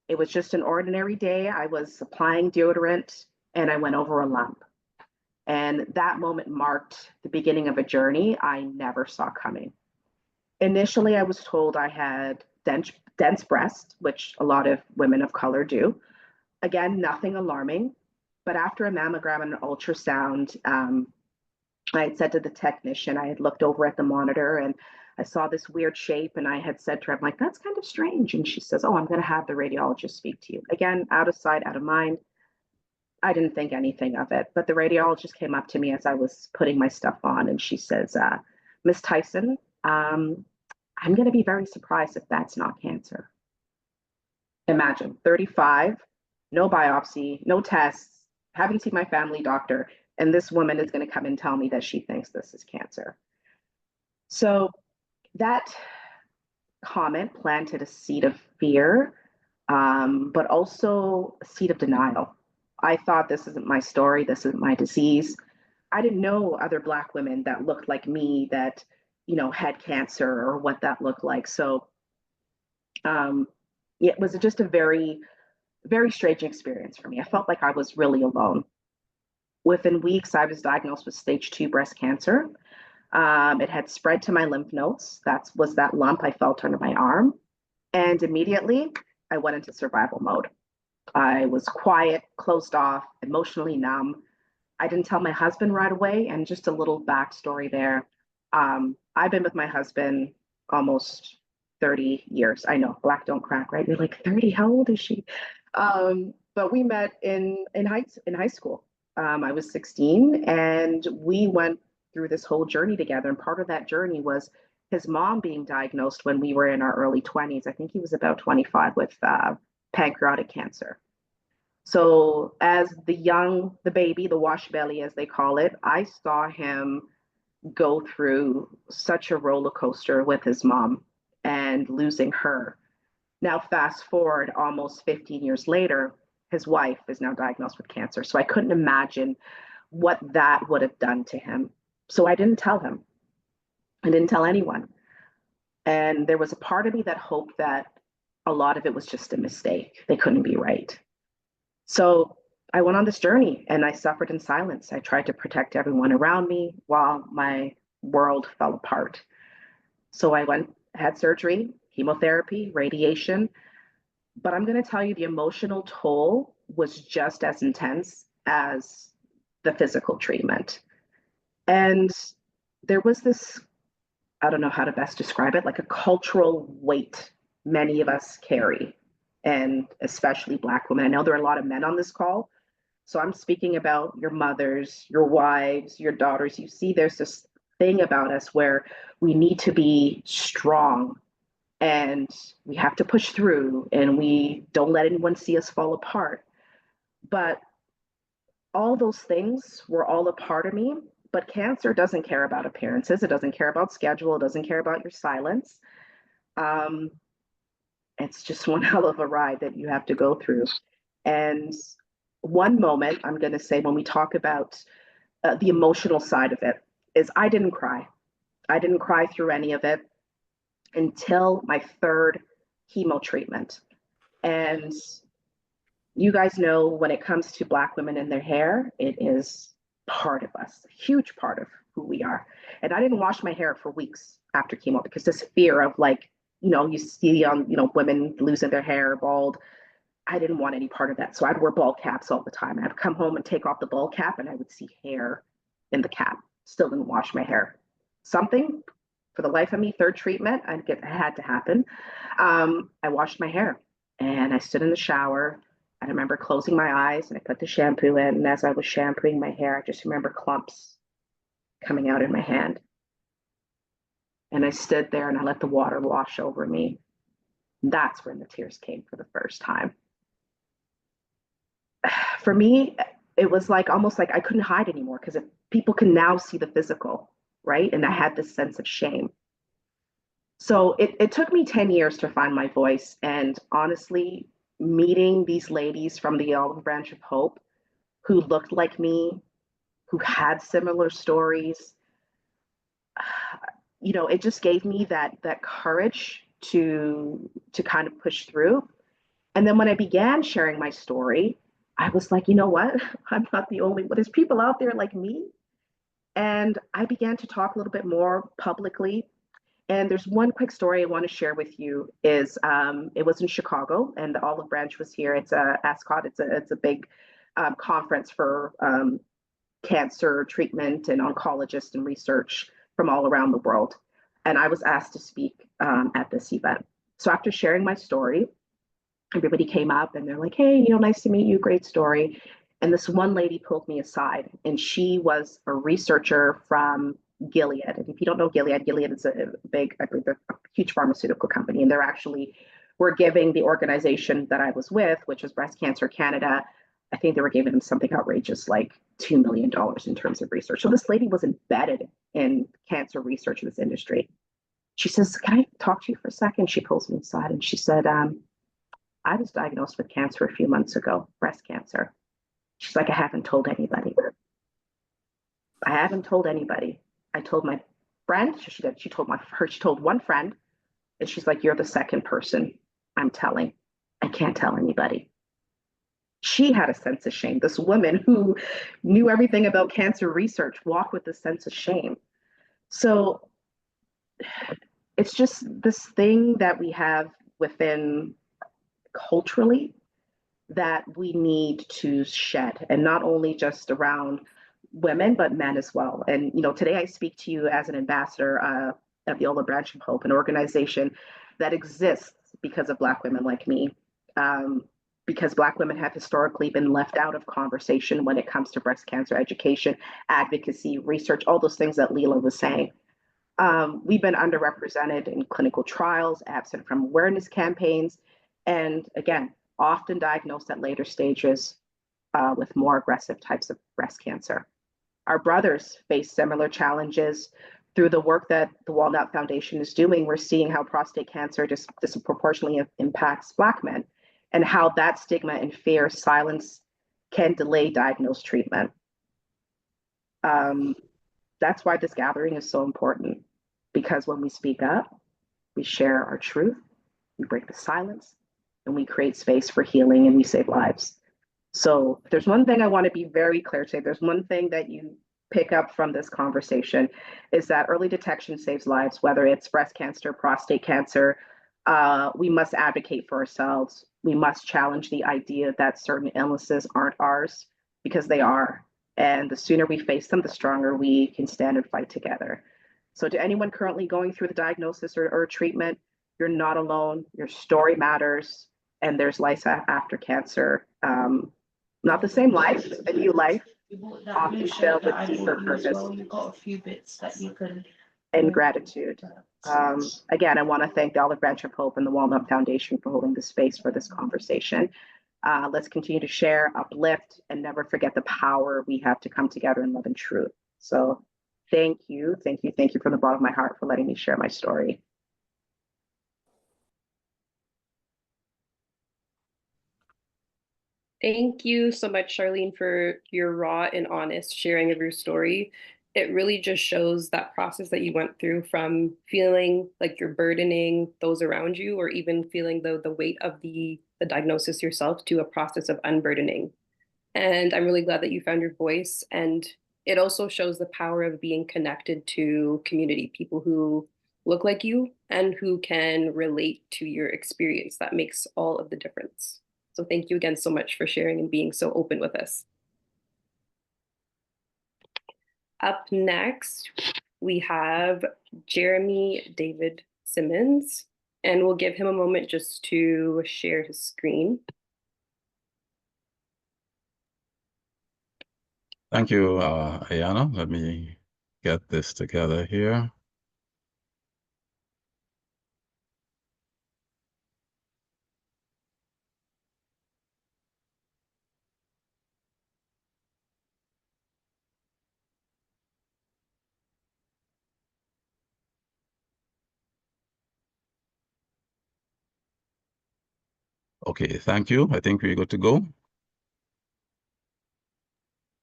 It was just an ordinary day. I was applying deodorant and I went over a lump. And that moment marked the beginning of a journey I never saw coming. Initially, I was told I had dense breasts, which a lot of women of color do. Again, nothing alarming. But after a mammogram and an ultrasound, I had said to the technician, I had looked over at the monitor and I saw this weird shape, and I had said to her, I'm like, that's kind of strange. And she says, oh, I'm going to have the radiologist speak to you. Again, out of sight, out of mind. I didn't think anything of it. But the radiologist came up to me as I was putting my stuff on, and she says, Miss Tyson, I'm going to be very surprised if that's not cancer. Imagine 35, no biopsy, no tests, haven't seen my family doctor, and this woman is going to come and tell me that she thinks this is cancer. So that comment planted a seed of fear, but also a seed of denial. I thought, this isn't my story, this isn't my disease. I didn't know other Black women that looked like me that, you know, had cancer or what that looked like. So it was just a very, very strange experience for me. I felt like I was really alone. Within weeks, I was diagnosed with stage 2 breast cancer. It had spread to my lymph nodes. That was that lump I felt under my arm. And immediately I went into survival mode. I was quiet, closed off, emotionally numb. I didn't tell my husband right away. And just a little backstory there. I've been with my husband almost 30 years. I know, Black don't crack, right? You're like, 30, how old is she? But we met in high school. I was 16, and we went through this whole journey together. And part of that journey was his mom being diagnosed when we were in our early 20s. I think he was about 25 with pancreatic cancer. So as the baby, the wash belly, as they call it, I saw him go through such a roller coaster with his mom and losing her. Now, fast forward almost 15 years later, his wife is now diagnosed with cancer. So I couldn't imagine what that would have done to him. So I didn't tell him. I didn't tell anyone. And there was a part of me that hoped that a lot of it was just a mistake. They couldn't be right. So I went on this journey and I suffered in silence. I tried to protect everyone around me while my world fell apart. So I had surgery, chemotherapy, radiation. But I'm going to tell you, the emotional toll was just as intense as the physical treatment. And there was this, I don't know how to best describe it, like a cultural weight many of us carry, and especially Black women. I know there are a lot of men on this call, so I'm speaking about your mothers, your wives, your daughters. You see, there's this thing about us where we need to be strong and we have to push through and we don't let anyone see us fall apart. But all those things were all a part of me. But cancer doesn't care about appearances. It doesn't care about schedule. It doesn't care about your silence. It's just one hell of a ride that you have to go through. And one moment, I'm going to say, when we talk about the emotional side of it, is I didn't cry. I didn't cry through any of it until my 3rd chemo treatment. And you guys know, when it comes to Black women and their hair, it is part of us, a huge part of who we are. And I didn't wash my hair for weeks after chemo because this fear of, like, you know, you see women losing their hair, bald. I didn't want any part of that. So I'd wear ball caps all the time. And I'd come home and take off the ball cap and I would see hair in the cap. Still didn't wash my hair. Something, for the life of me, 3rd treatment, it had to happen. I washed my hair and I stood in the shower. I remember closing my eyes and I put the shampoo in. And as I was shampooing my hair, I just remember clumps coming out in my hand. And I stood there and I let the water wash over me. That's when the tears came for the first time. For me, it was like almost like I couldn't hide anymore, because people can now see the physical, right? And I had this sense of shame. So it took me 10 years to find my voice. And honestly, meeting these ladies from the Olive Branch of Hope who looked like me, who had similar stories, you know, it just gave me that courage to kind of push through. And then when I began sharing my story, I was like, you know what? I'm not the only one. There's people out there like me. And I began to talk a little bit more publicly. And there's one quick story I want to share with you. Is it was in Chicago, and the Olive Branch was here. It's ASCOT. It's a big conference for cancer treatment and oncologists and research from all around the world. And I was asked to speak at this event. So after sharing my story, everybody came up and they're like, hey, nice to meet you, great story. And this one lady pulled me aside, and she was a researcher from Gilead. And if you don't know Gilead, Gilead is a big, I believe, a huge pharmaceutical company. And they're actually, were giving the organization that I was with, which is Breast Cancer Canada, I think they were giving them something outrageous, like $2 million in terms of research. So this lady was embedded in cancer research in this industry. She says, can I talk to you for a second? She pulls me aside and she said, I was diagnosed with cancer a few months ago, breast cancer. She's like, I haven't told anybody. I haven't told anybody. I told my friend. She told one friend, and she's like, you're the second person I'm telling. I can't tell anybody. She had a sense of shame. This woman who knew everything about cancer research walked with a sense of shame. So it's just this thing that we have within culturally that we need to shed, and not only just around women, but men as well. And, today I speak to you as an ambassador of the Olive Branch of Hope, an organization that exists because of Black women like me, because Black women have historically been left out of conversation when it comes to breast cancer education, advocacy, research, all those things that Leela was saying. We've been underrepresented in clinical trials, absent from awareness campaigns, and again, often diagnosed at later stages with more aggressive types of breast cancer. Our brothers face similar challenges. Through the work that the Walnut Foundation is doing, we're seeing how prostate cancer disproportionately impacts Black men, and how that stigma and fear silence can delay diagnosed treatment. That's why this gathering is so important, because when we speak up, we share our truth, we break the silence, and we create space for healing, and we save lives. So if there's one thing I want to be very clear to say, there's one thing that you pick up from this conversation, is that early detection saves lives, whether it's breast cancer, prostate cancer. We must advocate for ourselves. We must challenge the idea that certain illnesses aren't ours, because they are. And the sooner we face them, the stronger we can stand and fight together. So to anyone currently going through the diagnosis or treatment, you're not alone. Your story matters, and there's life after cancer. Not the same life, a new life, often filled with deeper purpose and gratitude. Again, I want to thank the Olive Branch of Hope and the Walnut Foundation for holding the space for this conversation. Let's continue to share, uplift, and never forget the power we have to come together in love and truth. So thank you from the bottom of my heart for letting me share my story. Thank you so much, Charlene, for your raw and honest sharing of your story. It really just shows that process that you went through, from feeling like you're burdening those around you, or even feeling the weight of the diagnosis yourself, to a process of unburdening. And I'm really glad that you found your voice. And it also shows the power of being connected to community, people who look like you and who can relate to your experience. That makes all of the difference. So thank you again so much for sharing and being so open with us. Up next, we have Jeremy David Simmons, and we'll give him a moment just to share his screen. Thank you, Ayana. Let me get this together here. Okay, thank you. I think we're good to go.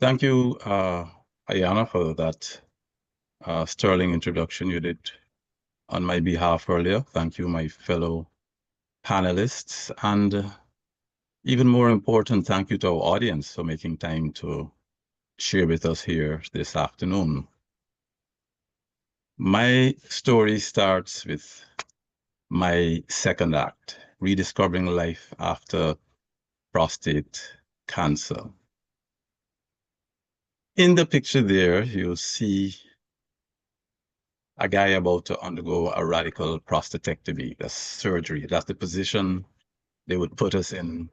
Thank you, Ayana, for that sterling introduction you did on my behalf earlier. Thank you, my fellow panelists. And even more important, thank you to our audience for making time to share with us here this afternoon. My story starts with my second act, rediscovering life after prostate cancer. In the picture there, you'll see a guy about to undergo a radical prostatectomy, that's surgery. That's the position they would put us in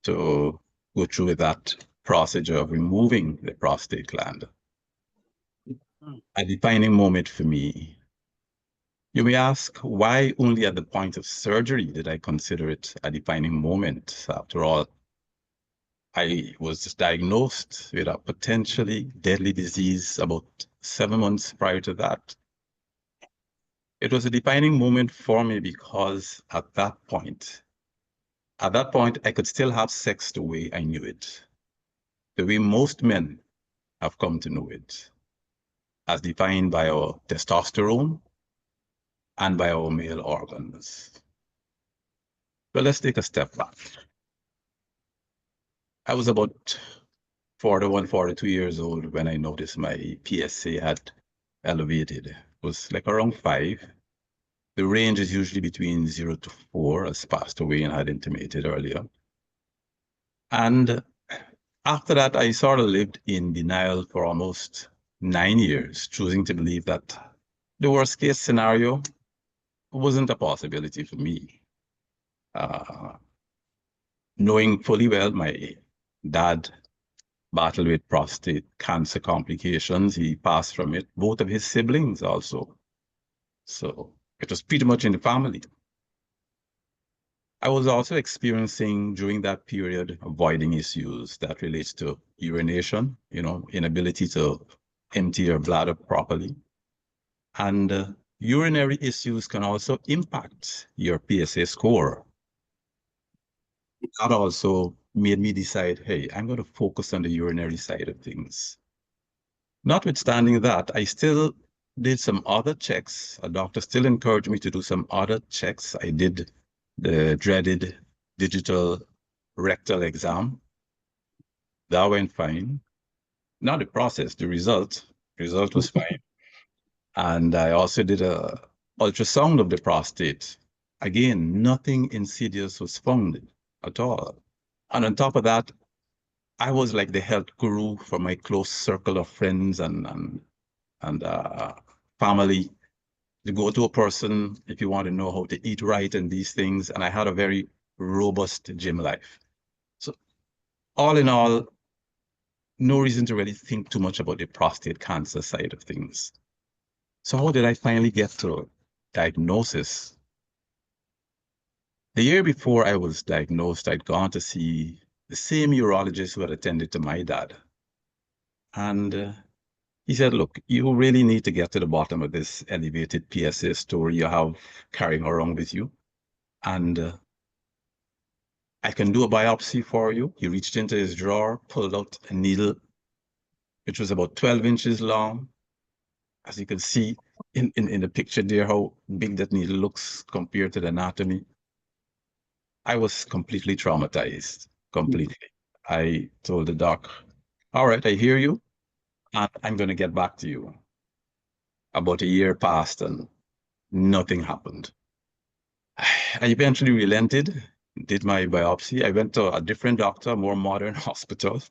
to go through with that procedure of removing the prostate gland. A defining moment for me. You may ask, why only at the point of surgery did I consider it a defining moment? After all, I was diagnosed with a potentially deadly disease about 7 months prior to that. It was a defining moment for me because at that point, I could still have sex the way I knew it, the way most men have come to know it, as defined by our testosterone and by our male organs. But let's take a step back. I was about 41, 42 years old when I noticed my PSA had elevated. It was like around 5. The range is usually between 0 to 4, as Pastor Wayne had intimated earlier. And after that, I sort of lived in denial for almost 9 years, choosing to believe that the worst case scenario wasn't a possibility for me. Knowing fully well my dad battled with prostate cancer complications, he passed from it, both of his siblings also. So it was pretty much in the family. I was also experiencing during that period avoiding issues that relates to urination, inability to empty your bladder properly. And urinary issues can also impact your PSA score. That also made me decide, hey, I'm going to focus on the urinary side of things. Notwithstanding that, I still did some other checks. A doctor still encouraged me to do some other checks. I did the dreaded digital rectal exam. That went fine. Not the process, the result. The result was fine. And I also did a ultrasound of the prostate. Again, nothing insidious was found at all. And on top of that, I was like the health guru for my close circle of friends and family. To go to a person if you want to know how to eat right and these things. And I had a very robust gym life. So all in all, no reason to really think too much about the prostate cancer side of things. So how did I finally get to diagnosis? The year before I was diagnosed, I'd gone to see the same urologist who had attended to my dad. And he said, look, you really need to get to the bottom of this elevated PSA story you have carrying around with you. And I can do a biopsy for you. He reached into his drawer, pulled out a needle, which was about 12 inches long. As you can see in the picture there, how big that needle looks compared to the anatomy. I was completely traumatized, completely. I told the doc, all right, I hear you, and I'm going to get back to you. About a year passed and nothing happened. I eventually relented, did my biopsy. I went to a different doctor, a more modern hospital.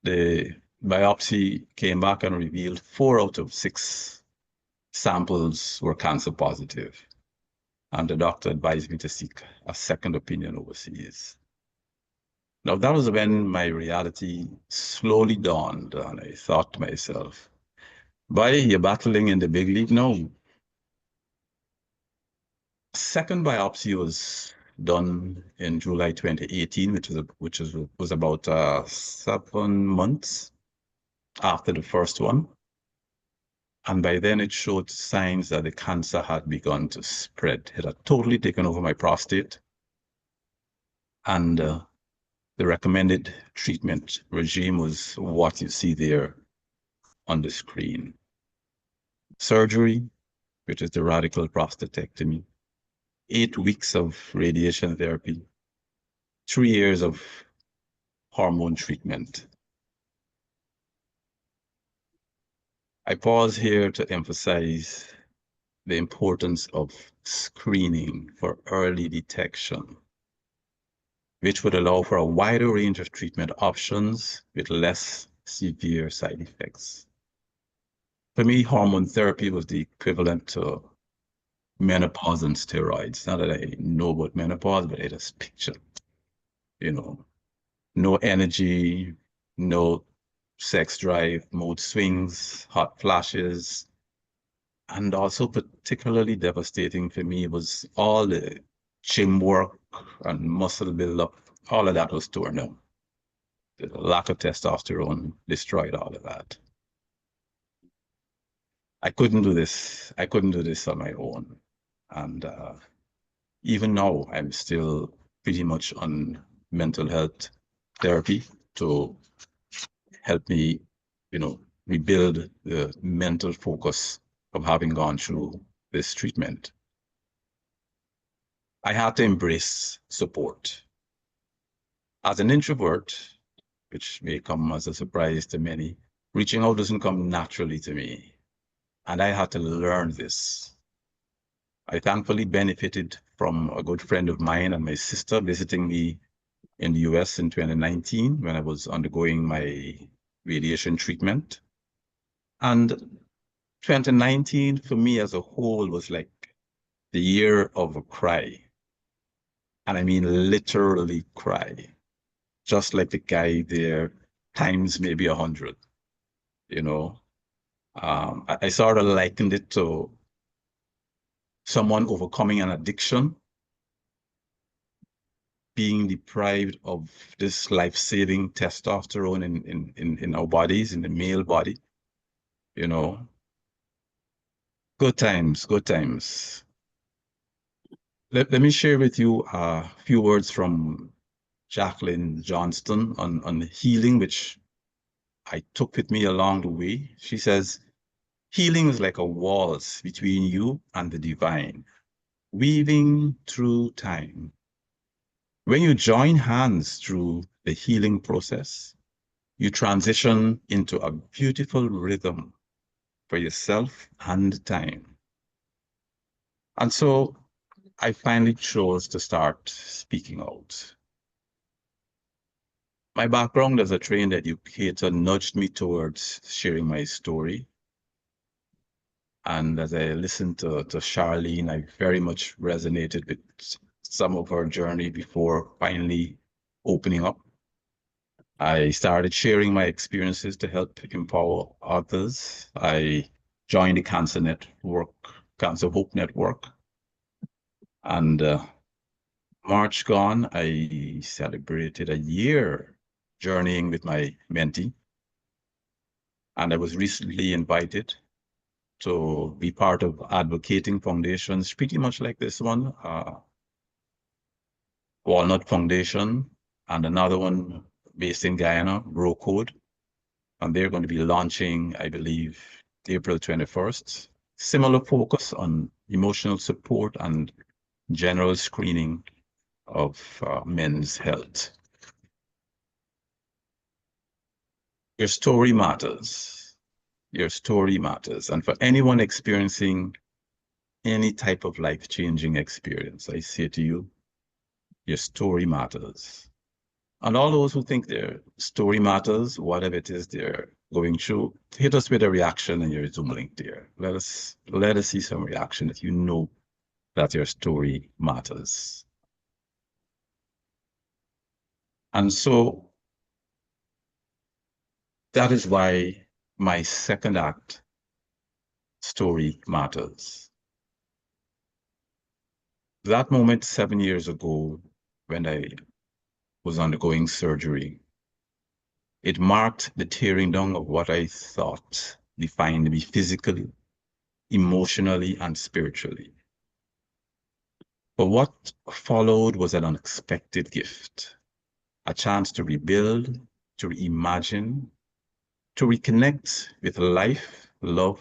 The biopsy came back and revealed 4 out of 6 samples were cancer positive. And the doctor advised me to seek a second opinion overseas. Now, that was when my reality slowly dawned, and I thought to myself, boy, you're battling in the big league now. Second biopsy was done in July 2018, which was about 7 months after the first one. And by then it showed signs that the cancer had begun to spread. It had totally taken over my prostate. And the recommended treatment regime was what you see there on the screen. Surgery, which is the radical prostatectomy, 8 weeks of radiation therapy, 3 years of hormone treatment. I pause here to emphasize the importance of screening for early detection, which would allow for a wider range of treatment options with less severe side effects. For me, hormone therapy was the equivalent to menopause and steroids. Not that I know about menopause, but I just picture, you know, no energy, no sex drive, mood swings, hot flashes. And also particularly devastating for me was all the gym work and muscle buildup. All of that was torn down. The lack of testosterone destroyed all of that. I couldn't do this. I couldn't do this on my own. And even now, I'm still pretty much on mental health therapy to help me, rebuild the mental focus of having gone through this treatment. I had to embrace support. As an introvert, which may come as a surprise to many, reaching out doesn't come naturally to me. And I had to learn this. I thankfully benefited from a good friend of mine and my sister visiting me in the US in 2019 when I was undergoing my radiation treatment. And 2019 for me as a whole was like the year of a cry. And I mean literally cry. Just like the guy there, times maybe 100, I sort of likened it to someone overcoming an addiction, being deprived of this life-saving testosterone in our bodies, in the male body, Good times, good times. Let me share with you a few words from Jacqueline Johnston on healing, which I took with me along the way. She says, healing is like a waltz between you and the divine, weaving through time. When you join hands through the healing process, you transition into a beautiful rhythm for yourself and time. And so I finally chose to start speaking out. My background as a trained educator nudged me towards sharing my story. And as I listened to Charlene, I very much resonated with some of her journey before finally opening up. I started sharing my experiences to help empower others. I joined the Cancer Hope Network. And March gone, I celebrated a year journeying with my mentee. And I was recently invited to be part of advocating foundations, pretty much like this one, Walnut Foundation, and another one based in Guyana, Bro Code. And they're going to be launching, I believe, April 21st. Similar focus on emotional support and general screening of men's health. Your story matters. Your story matters. And for anyone experiencing any type of life-changing experience, I say to you, your story matters. And all those who think their story matters, whatever it is they're going through, hit us with a reaction in your Zoom link there. Let us see some reaction if you know that your story matters. And so that is why my second act, story matters. That moment 7 years ago when I was undergoing surgery, it marked the tearing down of what I thought defined me physically, emotionally, and spiritually. But what followed was an unexpected gift, a chance to rebuild, to reimagine, to reconnect with life, love,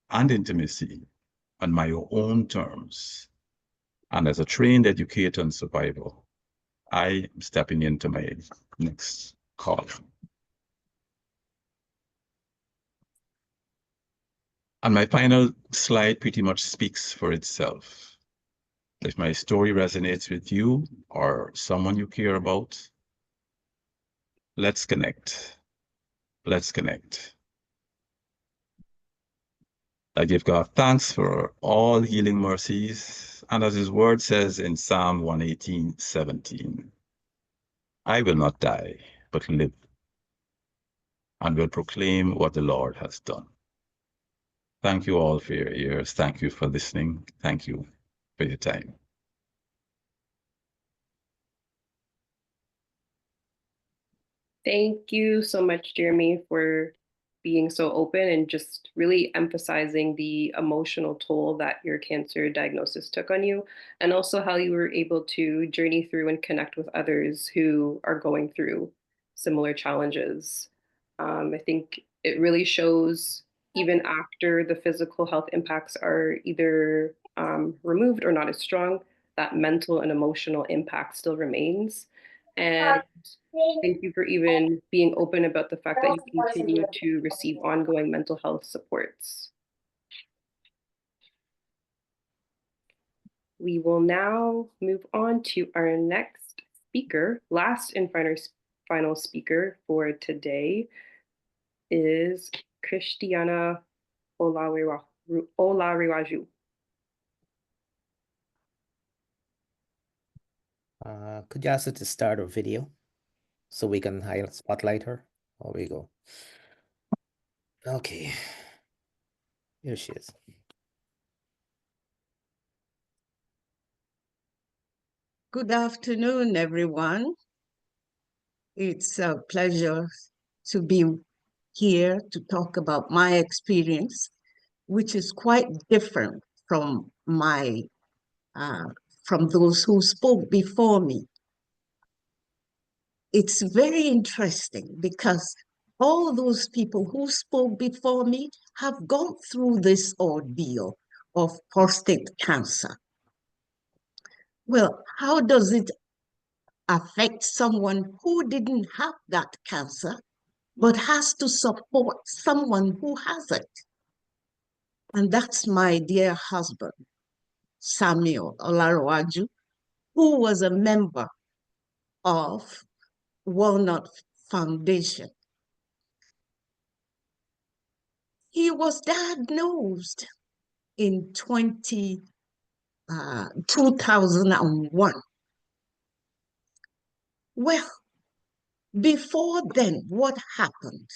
and intimacy on my own terms. And as a trained educator and survivor, I am stepping into my next call. And my final slide pretty much speaks for itself. If my story resonates with you or someone you care about, let's connect. Let's connect. I give God thanks for all healing mercies, and as his word says in Psalm 118:17, I will not die, but live, and will proclaim what the Lord has done. Thank you all for your ears. Thank you for listening. Thank you for your time. Thank you so much, Jeremy, for being so open and just really emphasizing the emotional toll that your cancer diagnosis took on you, and also how you were able to journey through and connect with others who are going through similar challenges. I think it really shows, even after the physical health impacts are either removed or not as strong, that mental and emotional impact still remains. And thank you for even being open about the fact that you continue to receive ongoing mental health supports. We will now move on to our next speaker. Last and final speaker for today is Christiana Olariwaju. Could you ask her to start a video so we can spotlight her? There we go. Okay. Here she is. Good afternoon, everyone. It's a pleasure to be here to talk about my experience, which is quite different from from those who spoke before me. It's very interesting because all those people who spoke before me have gone through this ordeal of prostate cancer. Well, how does it affect someone who didn't have that cancer, but has to support someone who has it? And that's my dear husband, Samuel Olarawaju, who was a member of Walnut Foundation. He was diagnosed in 2001. Well, before then, what happened?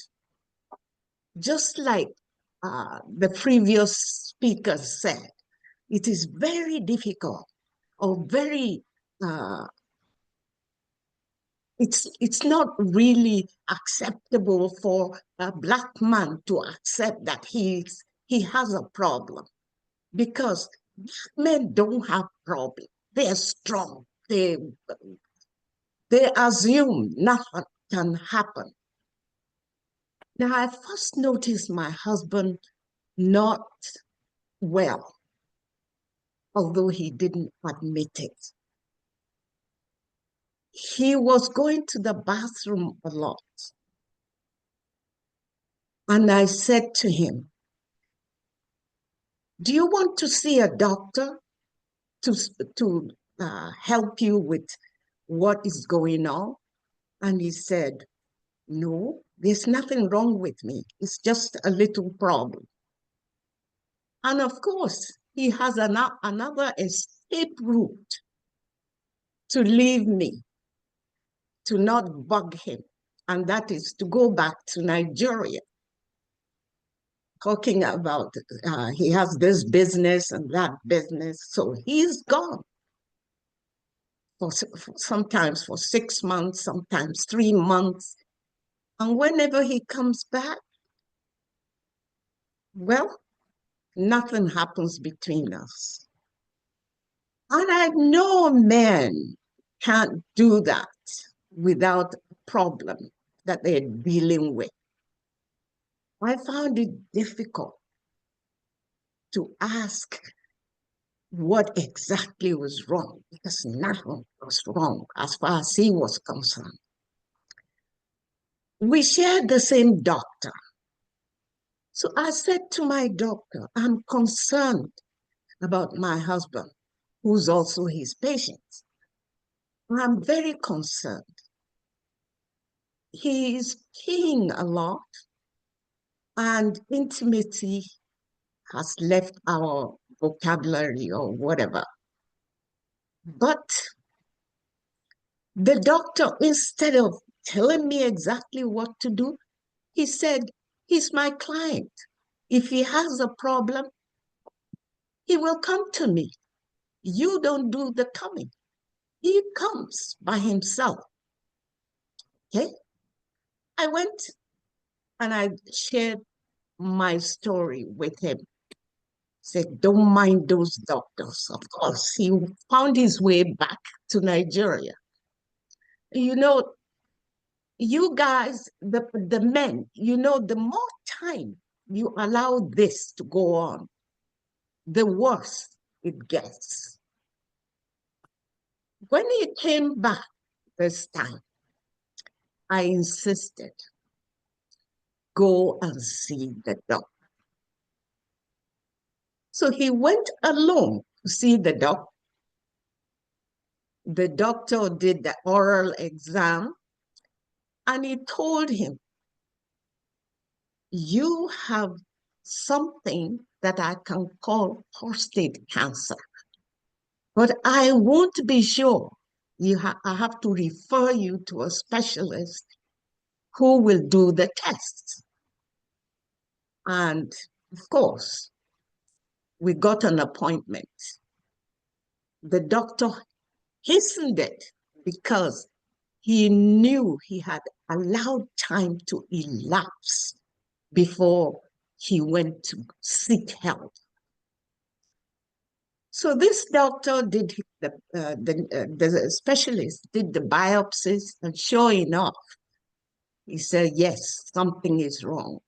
Just like the previous speaker said, it is very difficult or very, it's not really acceptable for a Black man to accept that he has a problem, because men don't have problems. They're strong. They assume nothing can happen. Now, I first noticed my husband not well, although he didn't admit it. He was going to the bathroom a lot. And I said to him, do you want to see a doctor to help you with what is going on? And he said, no, there's nothing wrong with me. It's just a little problem. And of course, he has another escape route to leave me, to not bug him. And that is to go back to Nigeria, talking about he has this business and that business. So he's gone for sometimes for 6 months, sometimes 3 months. And whenever he comes back, well, nothing happens between us. And I know men can't do that without a problem that they're dealing with. I found it difficult to ask what exactly was wrong, because nothing was wrong as far as he was concerned. We shared the same doctor. So I said to my doctor, I'm concerned about my husband, who's also his patient. I'm very concerned. He is peeing a lot, and intimacy has left our vocabulary or whatever. But the doctor, instead of telling me exactly what to do, he said, he's my client. If he has a problem, he will come to me. You don't do the coming. He comes by himself. Okay? I went and I shared my story with him. Said, don't mind those doctors. Of course, he found his way back to Nigeria. You know, you guys, the men, you know, the more time you allow this to go on, the worse it gets. When he came back this time, I insisted, go and see the doctor. So he went alone to see the doctor. The doctor did the oral exam and he told him, you have something that I can call prostate cancer, but I won't be sure. I have to refer you to a specialist who will do the tests. And of course, we got an appointment. The doctor hastened it because he knew he had allowed time to elapse before he went to seek help. So this doctor did, the specialist did the biopsies, and sure enough, he said, yes, something is wrong.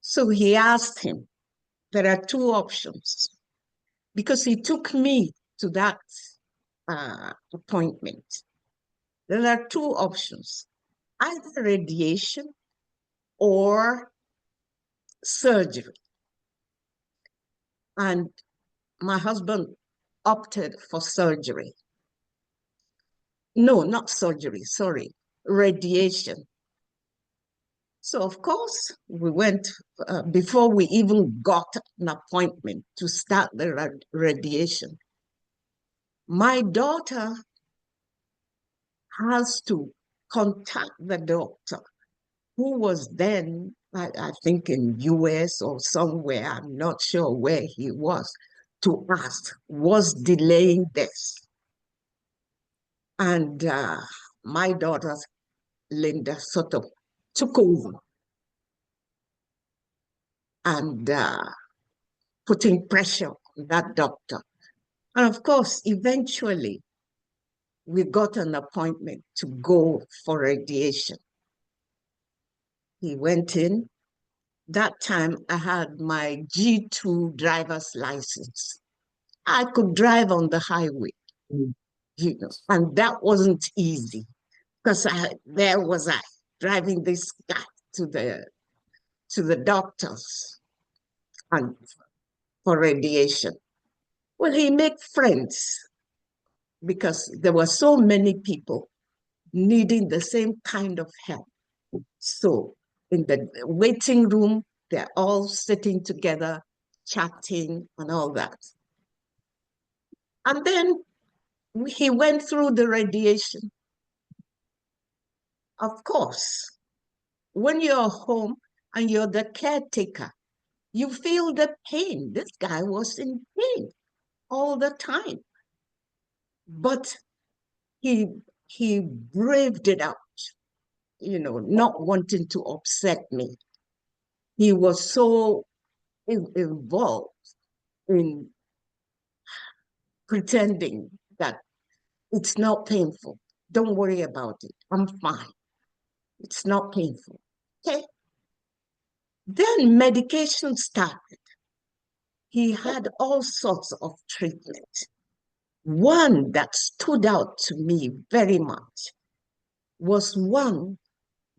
So he asked him, there are two options, because he took me to that appointment. There are two options, either radiation or surgery. And my husband opted for surgery. No, not surgery, sorry, radiation. So of course, we went, before we even got an appointment to start the radiation, my daughter has to contact the doctor, who was then, I think in US or somewhere, I'm not sure where he was, to ask, was delaying this? And my daughter, Linda, sort of took over and putting pressure on that doctor. And of course, eventually, we got an appointment to go for radiation. He went in. That time, I had my G2 driver's license. I could drive on the highway, you know, and that wasn't easy because there was I driving this guy to the doctors and for radiation. Well, he made friends because there were so many people needing the same kind of help. So in the waiting room, they're all sitting together, chatting and all that. And then he went through the radiation. Of course, when you're home and you're the caretaker, you feel the pain. This guy was in pain all the time. But he braved it out, you know, not wanting to upset me. He was so involved in pretending that it's not painful. Don't worry about it. I'm fine. It's not painful. Okay. Then medication started. He had all sorts of treatment. One that stood out to me very much was one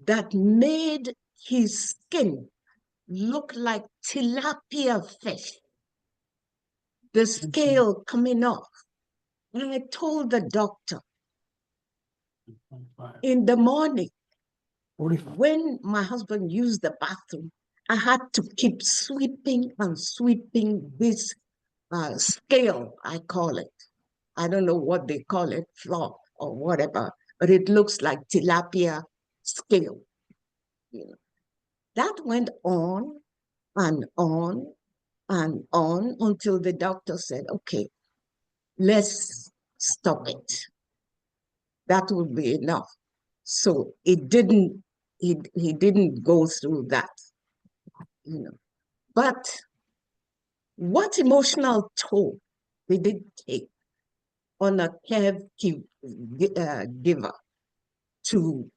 that made his skin look like tilapia fish, the scale coming off. And I told the doctor, in the morning, when my husband used the bathroom I had to keep sweeping and sweeping this scale, I call it. I don't know what they call it, flop or whatever, but it looks like tilapia scale. You know. That went on and on and on until the doctor said, okay, let's stop it. That would be enough. So he didn't go through that, you know. But what emotional toll did it take on a caregiver to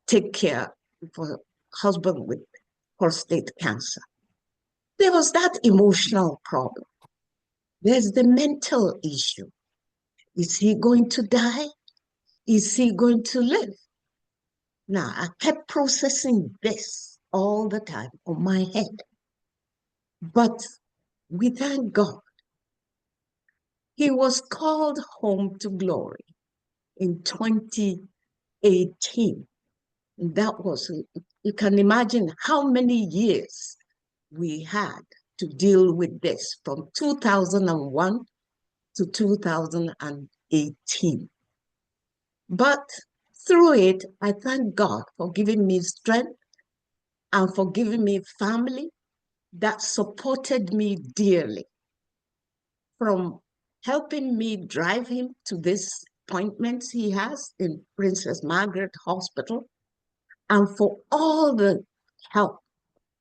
take care of a husband with prostate cancer? There was that emotional problem. There's the mental issue. Is he going to die? Is he going to live? Now, I kept processing this all the time on my head. But we thank God, he was called home to glory in 2018. And that was, you can imagine how many years we had to deal with this from 2001 to 2018. But through it, I thank God for giving me strength and for giving me family that supported me dearly, from helping me drive him to these appointments he has in Princess Margaret Hospital, and for all the help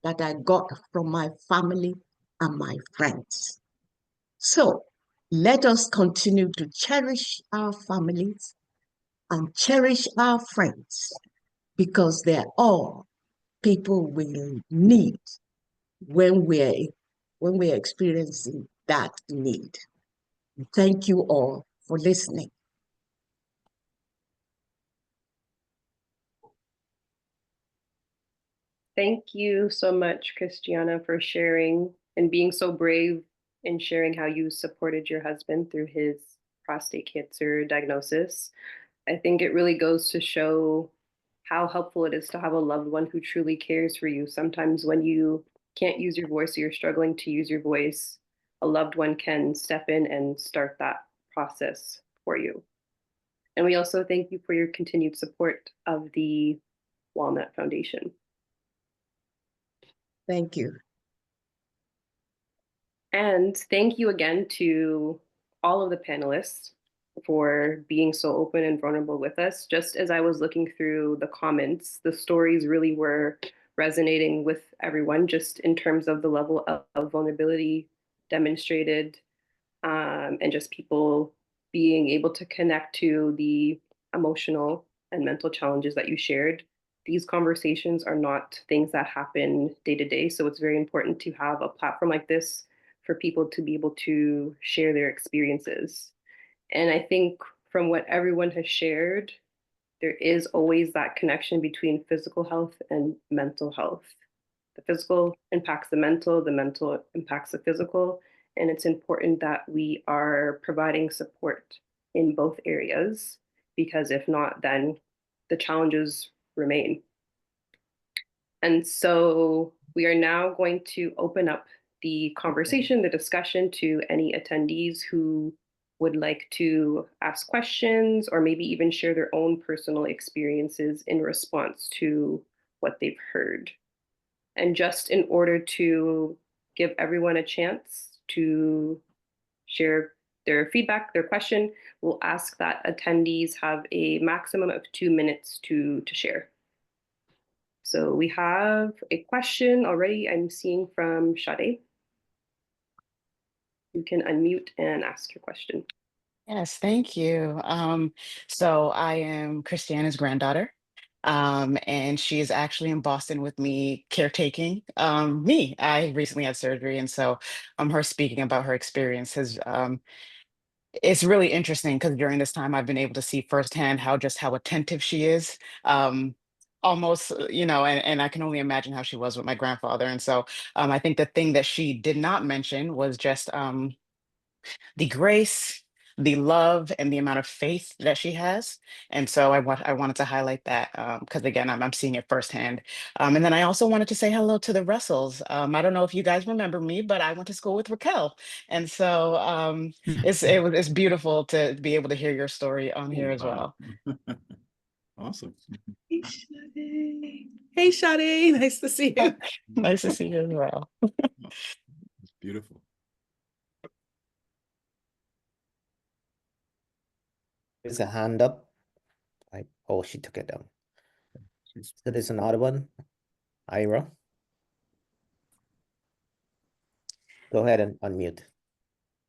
that I got from my family and my friends. So let us continue to cherish our families and cherish our friends, because they're all people we need when we're experiencing that need. Thank you all for listening. Thank you so much, Christiana, for sharing and being so brave in sharing how you supported your husband through his prostate cancer diagnosis. I think it really goes to show how helpful it is to have a loved one who truly cares for you. Sometimes when you can't use your voice or you're struggling to use your voice, a loved one can step in and start that process for you. And we also thank you for your continued support of the Walnut Foundation. Thank you. And thank you again to all of the panelists for being so open and vulnerable with us. Just as I was looking through the comments, the stories really were resonating with everyone, just in terms of the level of vulnerability demonstrated, and just people being able to connect to the emotional and mental challenges that you shared. These conversations are not things that happen day to day, so it's very important to have a platform like this for people to be able to share their experiences. And I think from what everyone has shared, there is always that connection between physical health and mental health. The physical impacts the mental impacts the physical, and it's important that we are providing support in both areas, because if not, then the challenges remain. And so we are now going to open up the conversation, the discussion, to any attendees who would like to ask questions or maybe even share their own personal experiences in response to what they've heard. And just in order to give everyone a chance to share their feedback, their question, we'll ask that attendees have a maximum of 2 minutes to share. So we have a question already I'm seeing from Sade. You can unmute and ask your question. Yes, thank you. So I am Christiana's granddaughter, and she is actually in Boston with me, caretaking me. I recently had surgery, and so her speaking about her experience has it's really interesting, because during this time I've been able to see firsthand how attentive she is. Almost, and I can only imagine how she was with my grandfather. And so I think the thing that she did not mention was just the grace, the love and the amount of faith that she has. And so I wanted to highlight that because again, I'm seeing it firsthand. And then I also wanted to say hello to the Russells. I don't know if you guys remember me, but I went to school with Raquel. And so it's beautiful to be able to hear your story on here as well. Awesome. Hey, Sade. Hey, Sade. Nice to see you. Nice to see you as well. It's beautiful. There's a hand up. Oh, she took it down. So there's another one. Ira. Go ahead and unmute.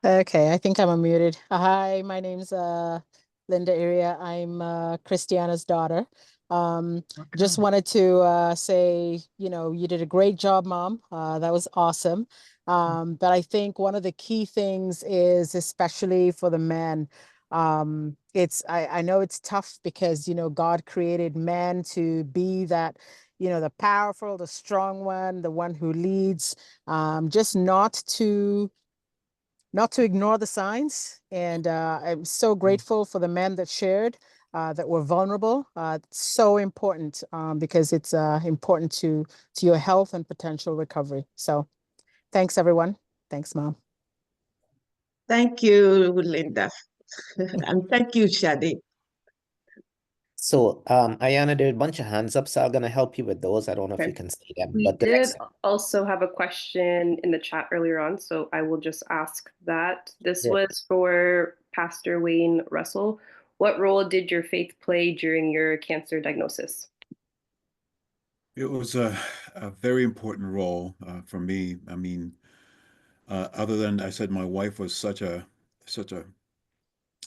Okay, I think I'm unmuted. Hi, my name's Linda Area. I'm Christiana's daughter. Just wanted to say, you did a great job, Mom. That was awesome. But I think one of the key things is, especially for the men, I know it's tough because, God created men to be that, the powerful, the strong one, the one who leads, just not to ignore the signs. And I'm so grateful for the men that shared, that were vulnerable. It's so important because it's important to your health and potential recovery. So thanks, everyone. Thanks, Mom. Thank you, Linda. And thank you, Sade. So, Ayana, there are a bunch of hands up, so I'm gonna help you with those. I don't know if Okay. you can see them, We but the did next also have a question in the chat earlier on, so I will just ask that. This was for Pastor Wayne Russell. What role did your faith play during your cancer diagnosis? It was a very important role for me. I mean, other than I said, my wife was such a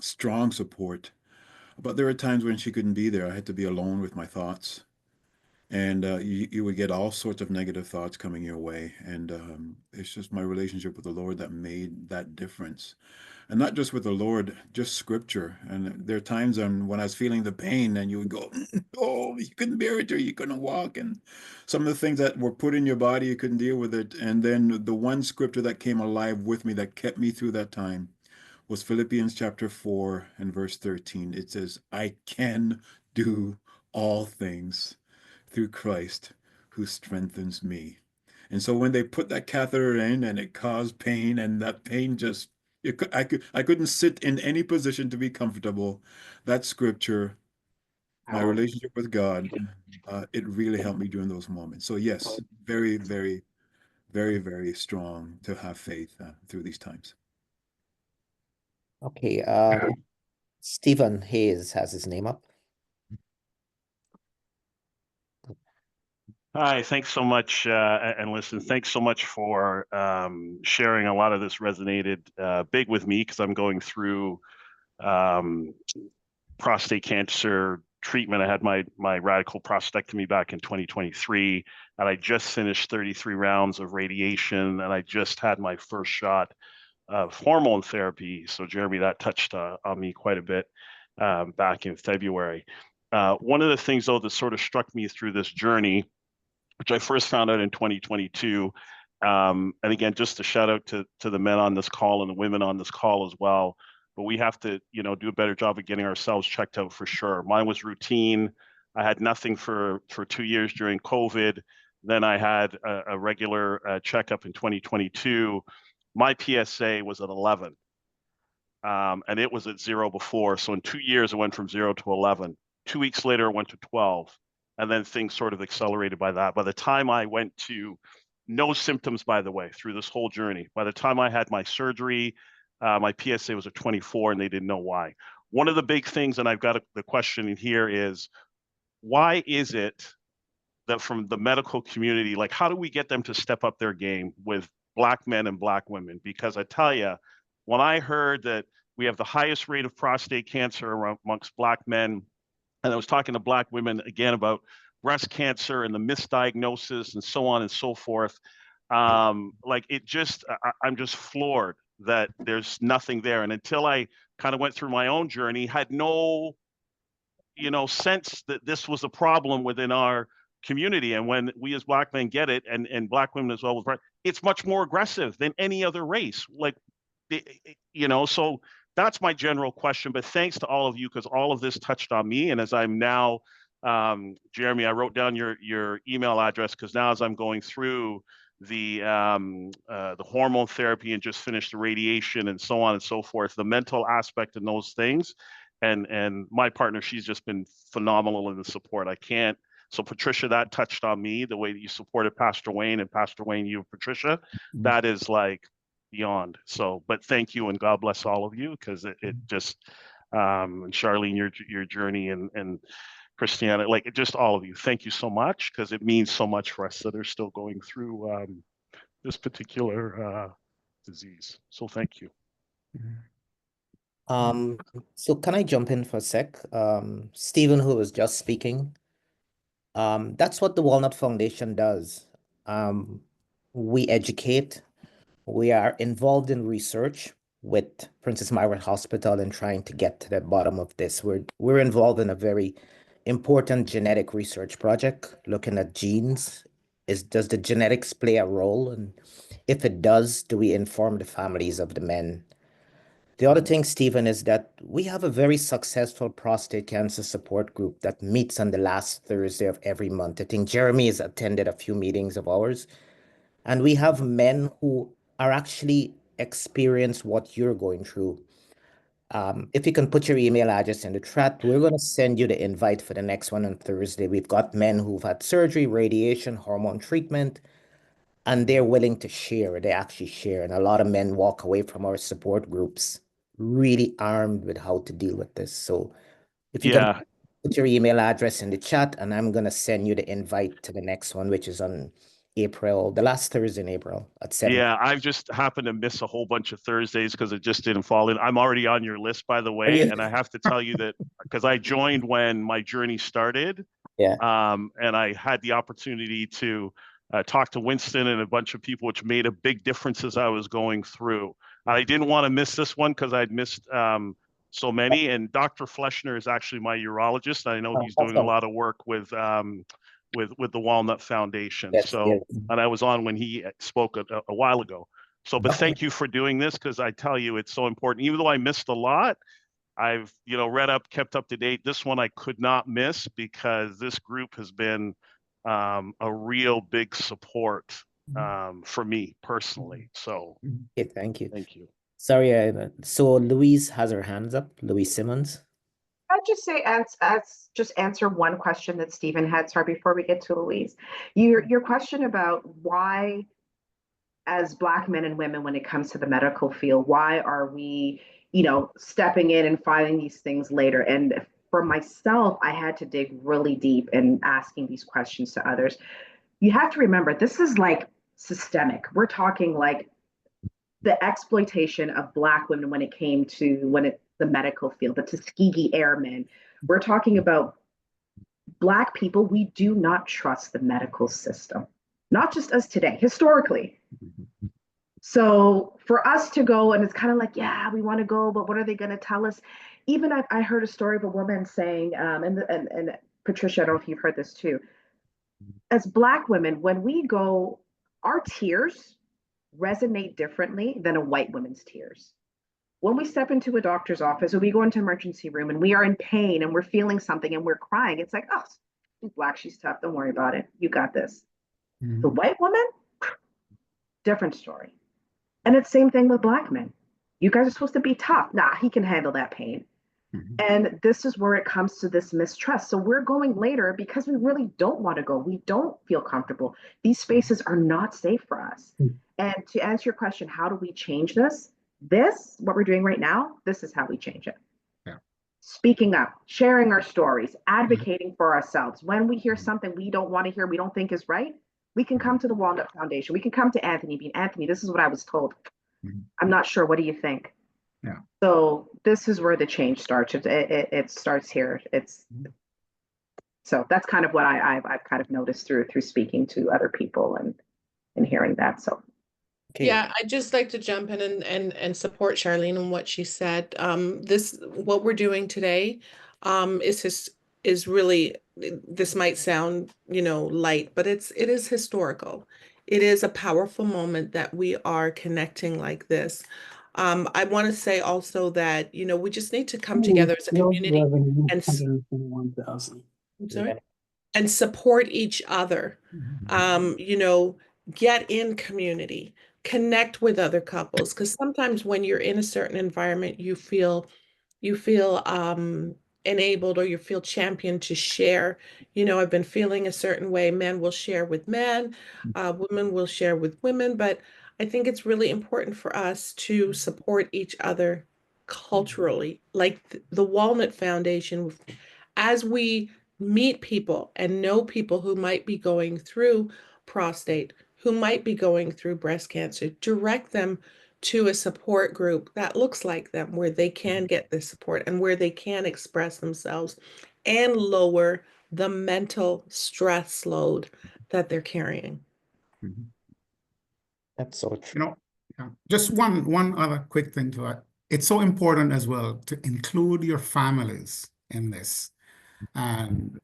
strong support, but there were times when she couldn't be there. I had to be alone with my thoughts, and you would get all sorts of negative thoughts coming your way. And it's just my relationship with the Lord that made that difference. And not just with the Lord, just scripture. And there are times when I was feeling the pain and you would go, oh, you couldn't bear it or you couldn't walk. And some of the things that were put in your body, you couldn't deal with it. And then the one scripture that came alive with me that kept me through that time was Philippians chapter 4 and verse 13. It says, I can do all things through Christ who strengthens me. And so when they put that catheter in and it caused pain, and that pain just, I couldn't sit in any position to be comfortable. That scripture, my relationship with God, it really helped me during those moments. So yes, very, very, very, very strong to have faith through these times. Okay, Stephen Hayes has his name up. Hi, thanks so much. And listen, thanks so much for sharing. A lot of this resonated big with me because I'm going through prostate cancer treatment. I had my radical prostatectomy back in 2023, and I just finished 33 rounds of radiation, and I just had my first shot of hormone therapy. So Jeremy, that touched on me quite a bit back in February. One of the things though that sort of struck me through this journey, which I first found out in 2022. And again, just a shout out to the men on this call and the women on this call as well. But we have to, do a better job of getting ourselves checked out for sure. Mine was routine. I had nothing for 2 years during COVID. Then I had a regular checkup in 2022. My PSA was at 11. And it was at 0 before. So in 2 years, it went from 0 to 11. 2 weeks later, it went to 12. And then things sort of accelerated by that. By the time I went to no symptoms, by the way, through this whole journey, by the time I had my surgery, my PSA was at 24 and they didn't know why. One of the big things, and I've got the question in here is, why is it that from the medical community, like how do we get them to step up their game with Black men and Black women? Because I tell you, when I heard that we have the highest rate of prostate cancer amongst Black men, and I was talking to Black women again about breast cancer and the misdiagnosis and so on and so forth. Like it just, I'm just floored that there's nothing there. And until I kind of went through my own journey, had no, sense that this was a problem within our community. And when we as Black men get it, and Black women as well, it's much more aggressive than any other race. Like, so that's my general question. But thanks to all of you, because all of this touched on me. And as I'm now, Jeremy, I wrote down your email address, because now as I'm going through the hormone therapy and just finished the radiation and so on and so forth, the mental aspect and those things, and my partner, she's just been phenomenal in the support. I can't. So Patricia, that touched on me, the way that you supported Pastor Wayne, and Pastor Wayne, you, Patricia, that is like beyond. So, but thank you, and God bless all of you, because it just, and Charlene, your journey, and Christiana, like just all of you, thank you so much, because it means so much for us that are still going through this particular disease. So thank you. So can I jump in for a sec? Stephen, who was just speaking, that's what the Walnut Foundation does. We educate. We are involved in research with Princess Margaret Hospital and trying to get to the bottom of this. We're involved in a very important genetic research project looking at genes. Does the genetics play a role? And if it does, do we inform the families of the men? The other thing, Stephen, is that we have a very successful prostate cancer support group that meets on the last Thursday of every month. I think Jeremy has attended a few meetings of ours. And we have men who are actually experience what you're going through. If you can put your email address in the chat, we're going to send you the invite for the next one on Thursday. We've got men who've had surgery, radiation, hormone treatment, and they're willing to share. They actually share. And a lot of men walk away from our support groups really armed with how to deal with this. So if you can put your email address in the chat, and I'm going to send you the invite to the next one, which is on April, the last Thursday in April at 7. Yeah, I've just happened to miss a whole bunch of Thursdays because it just didn't fall in. I'm already on your list, by the way, and I have to tell you that because I joined when my journey started. Yeah. And I had the opportunity to talk to Winston and a bunch of people, which made a big difference as I was going through. I didn't want to miss this one because I'd missed so many. And Dr. Fleschner is actually my urologist. I know he's doing a lot of work with the Walnut Foundation. And I was on when he spoke a while ago. So, but thank you for doing this, because I tell you, it's so important. Even though I missed a lot, I've kept up to date. This one I could not miss, because this group has been a real big support for me personally. So okay, thank you. Thank you. Sorry, so Louise has her hands up. Louise Simmons. I'd just say, just answer one question that Stephen had. Sorry, before we get to Louise, your question about why, as Black men and women, when it comes to the medical field, why are we, stepping in and finding these things later? And for myself, I had to dig really deep in asking these questions to others. You have to remember, this is like systemic. We're talking like the exploitation of Black women when it came to the medical field, the Tuskegee Airmen. We're talking about Black people. We do not trust the medical system, not just us today, historically. So for us to go, and it's kind of like, yeah, we want to go, but what are they going to tell us? Even I heard a story of a woman saying, and Patricia, I don't know if you've heard this too. As Black women, when we go, our tears resonate differently than a white woman's tears. When we step into a doctor's office or we go into emergency room and we are in pain and we're feeling something and we're crying, it's like, oh, she's Black, she's tough, don't worry about it. You got this. Mm-hmm. The white woman, different story. And it's the same thing with Black men. You guys are supposed to be tough. Nah, he can handle that pain. Mm-hmm. And this is where it comes to this mistrust. So we're going later because we really don't want to go. We don't feel comfortable. These spaces are not safe for us. Mm-hmm. And to answer your question, how do we change this? What we're doing right now, this is how we change it. Yeah. Speaking up, sharing our stories, advocating mm-hmm. for ourselves. When we hear something we don't want to hear, we don't think is right, we can come to the Walnut Foundation. We can come to Anthony. Anthony, this is what I was told. Mm-hmm. I'm not sure. What do you think? Yeah. So this is where the change starts. It starts here. So that's kind of what I've kind of noticed through speaking to other people and hearing that. So. Okay. Yeah, I'd just like to jump in and support Charlene on what she said. What we're doing today is really, this might sound, light, but it is historical. It is a powerful moment that we are connecting like this. I want to say also that, you know, we just need to come together as a community and I'm sorry, and support each other. You know, get in community, connect with other couples, because sometimes when you're in a certain environment, you feel enabled or you feel championed to share. You know, I've been feeling a certain way. Men will share with men, women will share with women, but I think it's really important for us to support each other culturally, like the Walnut Foundation, as we meet people and know people who might be going through prostate, who might be going through breast cancer, direct them to a support group that looks like them, where they can get the support and where they can express themselves and lower the mental stress load that they're carrying. That's so true. Just one other quick thing to add. It's so important as well to include your families in this. And,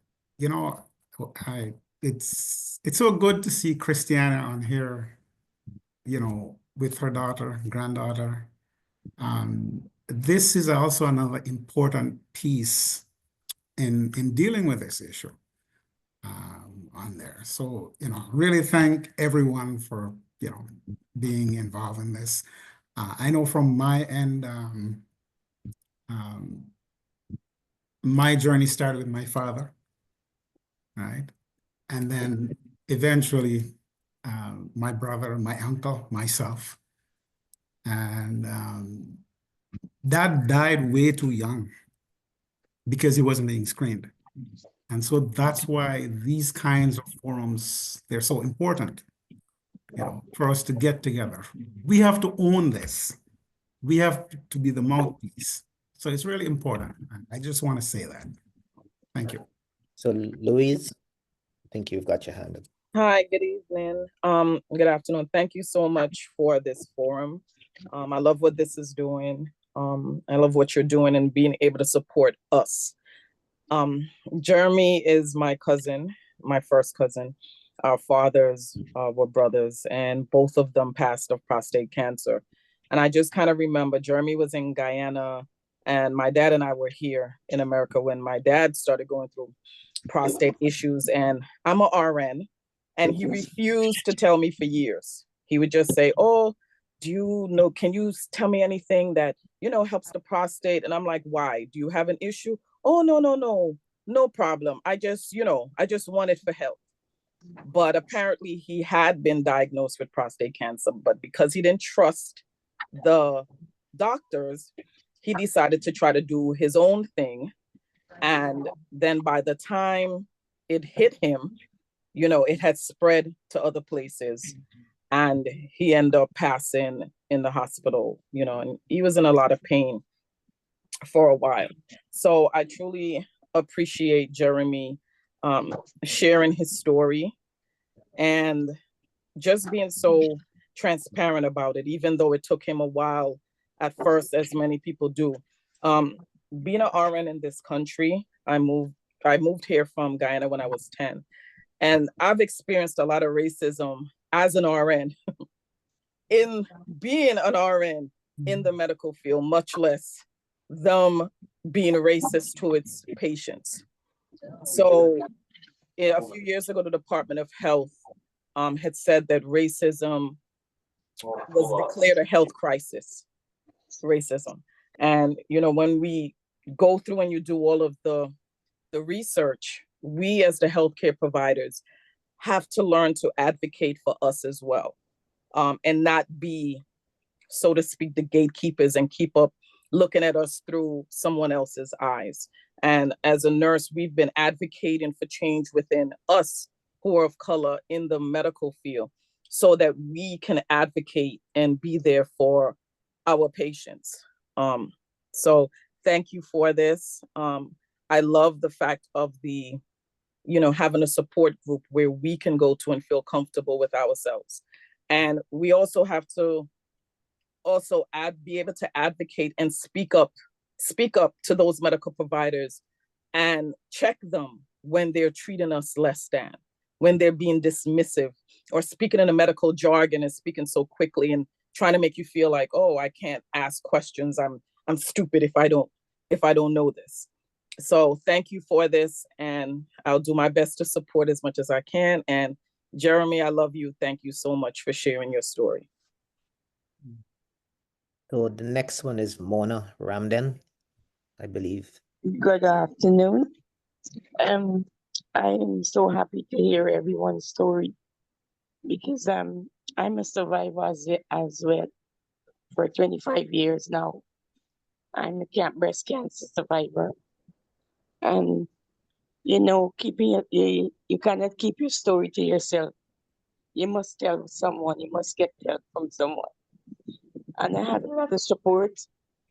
it's so good to see Christiana on here, with her daughter, granddaughter. This is also another important piece in dealing with this issue on there. So, really thank everyone for, being involved in this. I know from my end, my journey started with my father, right? And then eventually my brother, my uncle, myself. And Dad died way too young because he wasn't being screened. And so that's why these kinds of forums, they're so important, for us to get together. We have to own this. We have to be the mouthpiece. So it's really important. I just want to say that. Thank you. So Louise, I think you've got your hand up. Hi, good evening. Good afternoon. Thank you so much for this forum. I love what this is doing. I love what you're doing and being able to support us. Jeremy is my cousin, my first cousin. Our fathers were brothers, and both of them passed of prostate cancer. And I just kind of remember Jeremy was in Guyana, and my dad and I were here in America when my dad started going through prostate issues. And I'm a RN, and he refused to tell me for years. He would just say, "Oh, do you know, can you tell me anything that, helps the prostate?" And I'm like, "Why? Do you have an issue?" "Oh, no problem. I just want it for health." But apparently he had been diagnosed with prostate cancer, but because he didn't trust the doctors, he decided to try to do his own thing. And then by the time it hit him, it had spread to other places, and he ended up passing in the hospital, and he was in a lot of pain for a while. So I truly appreciate Jeremy sharing his story and just being so transparent about it, even though it took him a while at first, as many people do. Being an RN in this country, I moved here from Guyana when I was 10. And I've experienced a lot of racism as an RN in being an RN in the medical field, much less them being racist to its patients. So a few years ago, the Department of Health had said that racism was declared a health crisis, racism. And, when we go through and you do all of the research, we as the healthcare providers have to learn to advocate for us as well, and not be, so to speak, the gatekeepers and keep up looking at us through someone else's eyes. And as a nurse, we've been advocating for change within us who are of color in the medical field so that we can advocate and be there for our patients. So thank you for this. I love the fact of having a support group where we can go to and feel comfortable with ourselves. And we also have to be able to advocate and speak up to those medical providers and check them when they're treating us less than, when they're being dismissive or speaking in a medical jargon and speaking so quickly and trying to make you feel like, oh, I can't ask questions. I'm stupid if I don't know this. So thank you for this, and I'll do my best to support as much as I can. And Jeremy, I love you. Thank you so much for sharing your story. So the next one is Mona Ramden, I believe. Good afternoon. I'm so happy to hear everyone's story because I'm a survivor as well for 25 years now. I'm a breast cancer survivor. And you know, you cannot keep your story to yourself. You must tell someone, you must get help from someone. And I had a lot of support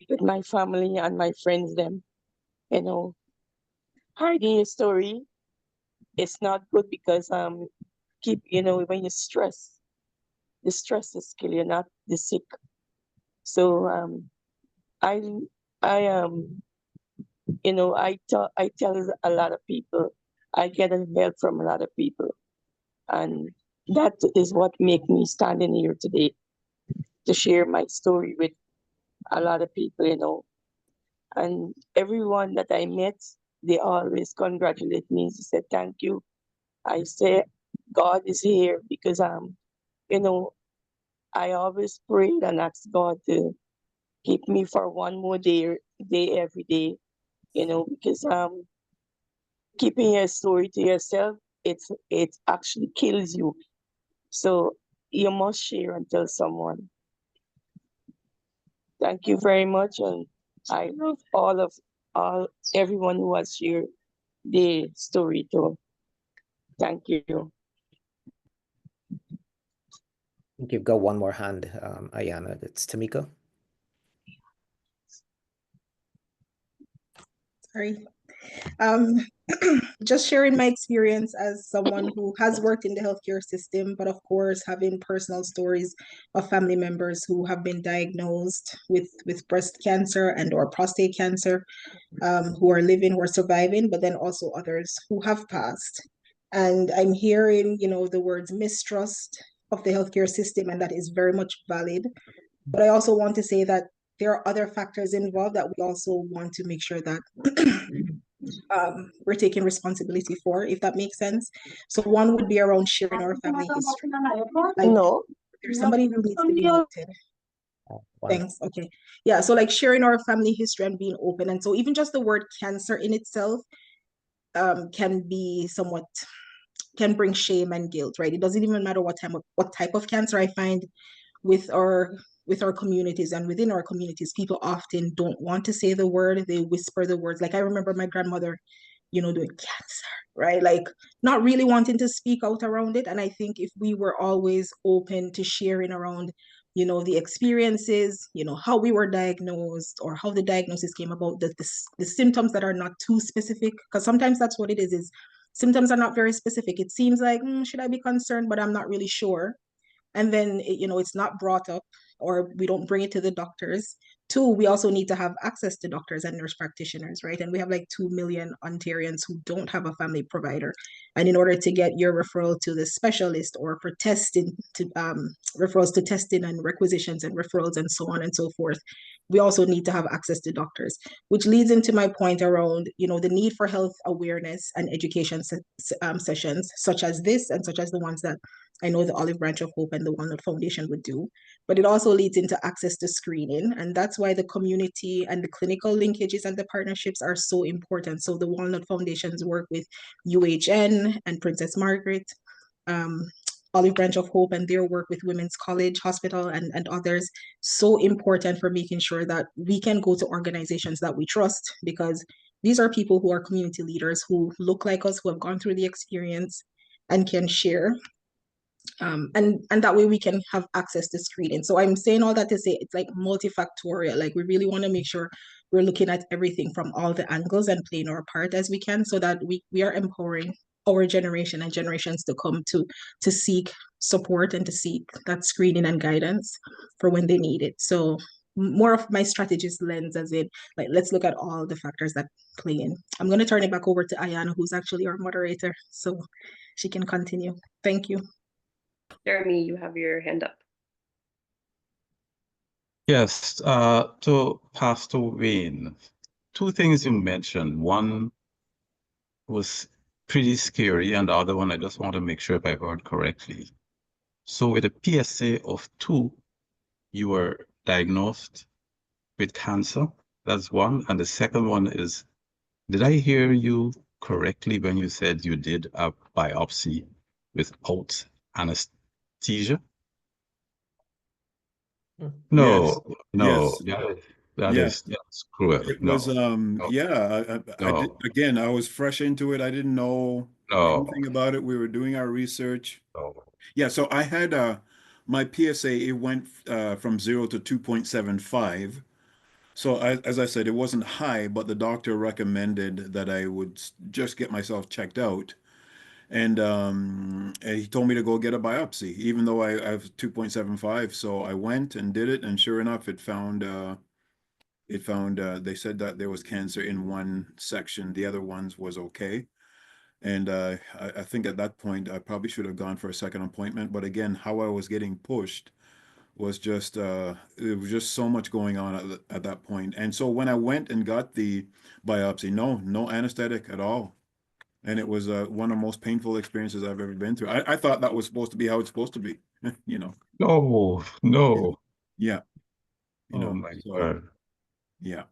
with my family and my friends them. You know, hiding your story, it's not good because when you stress, the stress is kill you, not the sick. So I I tell a lot of people, I get help from a lot of people. And that is what make me standing here today to share my story with a lot of people, you know. And everyone that I met, they always congratulate me. They said, thank you. I say, God is here because, you know, I always prayed and asked God to keep me for one more day every day, you know, because keeping your story to yourself, it actually kills you. So you must share and tell someone. Thank you very much, and I love everyone who has shared their story too. Thank you. I think you've got one more hand, Ayana. It's Tamika. Sorry. Just sharing my experience as someone who has worked in the healthcare system, but of course having personal stories of family members who have been diagnosed with breast cancer and or prostate cancer, who are living, who are surviving, but then also others who have passed. And I'm hearing, you know, the words mistrust of the healthcare system, and that is very much valid. But I also want to say that there are other factors involved that we also want to make sure that we're taking responsibility for, if that makes sense. So one would be around sharing our family history. Like, no, there's somebody who needs to be muted. Thanks. Okay. Yeah. So like sharing our family history and being open. And so even just the word cancer in itself can bring shame and guilt, right? It doesn't even matter what type of cancer. I find with our communities and within our communities, people often don't want to say the word. They whisper the words. Like I remember my grandmother, you know, doing cancer, right? Like not really wanting to speak out around it. And I think if we were always open to sharing around, you know, the experiences, you know, how we were diagnosed or how the diagnosis came about, the symptoms that are not too specific, because sometimes that's what it is symptoms are not very specific. It seems like, should I be concerned? But I'm not really sure. And then, you know, it's not brought up or we don't bring it to the doctors. Two, we also need to have access to doctors and nurse practitioners, right? And we have like 2 million Ontarians who don't have a family provider. And in order to get your referral to the specialist or for testing, to referrals to testing and requisitions and referrals and so on and so forth, we also need to have access to doctors, which leads into my point around, you know, the need for health awareness and education sessions such as this and such as the ones that I know the Olive Branch of Hope and the Walnut Foundation would do. But it also leads into access to screening. And that's why the community and the clinical linkages and the partnerships are so important. So the Walnut Foundation's work with UHN and Princess Margaret, Olive Branch of Hope and their work with Women's College Hospital and others, so important for making sure that we can go to organizations that we trust, because these are people who are community leaders who look like us, who have gone through the experience and can share. And that way we can have access to screening. So I'm saying all that to say it's like multifactorial. Like we really want to make sure we're looking at everything from all the angles and playing our part as we can, so that we are empowering our generation and generations to come to seek support and to seek that screening and guidance for when they need it. So more of my strategist lens as in like, let's look at all the factors that play in. I'm going to turn it back over to Ayana, who's actually our moderator, so she can continue. Thank you. Jeremy, you have your hand up. Yes, to Pastor Wayne, two things you mentioned. One was pretty scary, and the other one, I just want to make sure if I heard correctly. So with a PSA of 2, you were diagnosed with cancer. That's one. And the second one is, did I hear you correctly when you said you did a biopsy without anesthesia? Yes, No, yes, that yeah. is that's cruel. It No, was no, yeah, I did no, again, I was fresh into it. I didn't know anything no, about it. We were doing our research. no. Yeah, so I had my PSA, it went from 0 to 2.75. So as I said, it wasn't high, but the doctor recommended that I would just get myself checked out. And he told me to go get a biopsy, even though I have 2.75. So I went and did it, and sure enough, they said that there was cancer in one section. The other ones was okay. And I think at that point, I probably should have gone for a second appointment. But again, how I was getting pushed was just, there was just so much going on at that point. And so when I went and got the biopsy, no anesthetic at all. And it was one of the most painful experiences I've ever been through. I thought that was supposed to be how it's supposed to be, you know. No, no. Yeah, Oh my so word. yeah,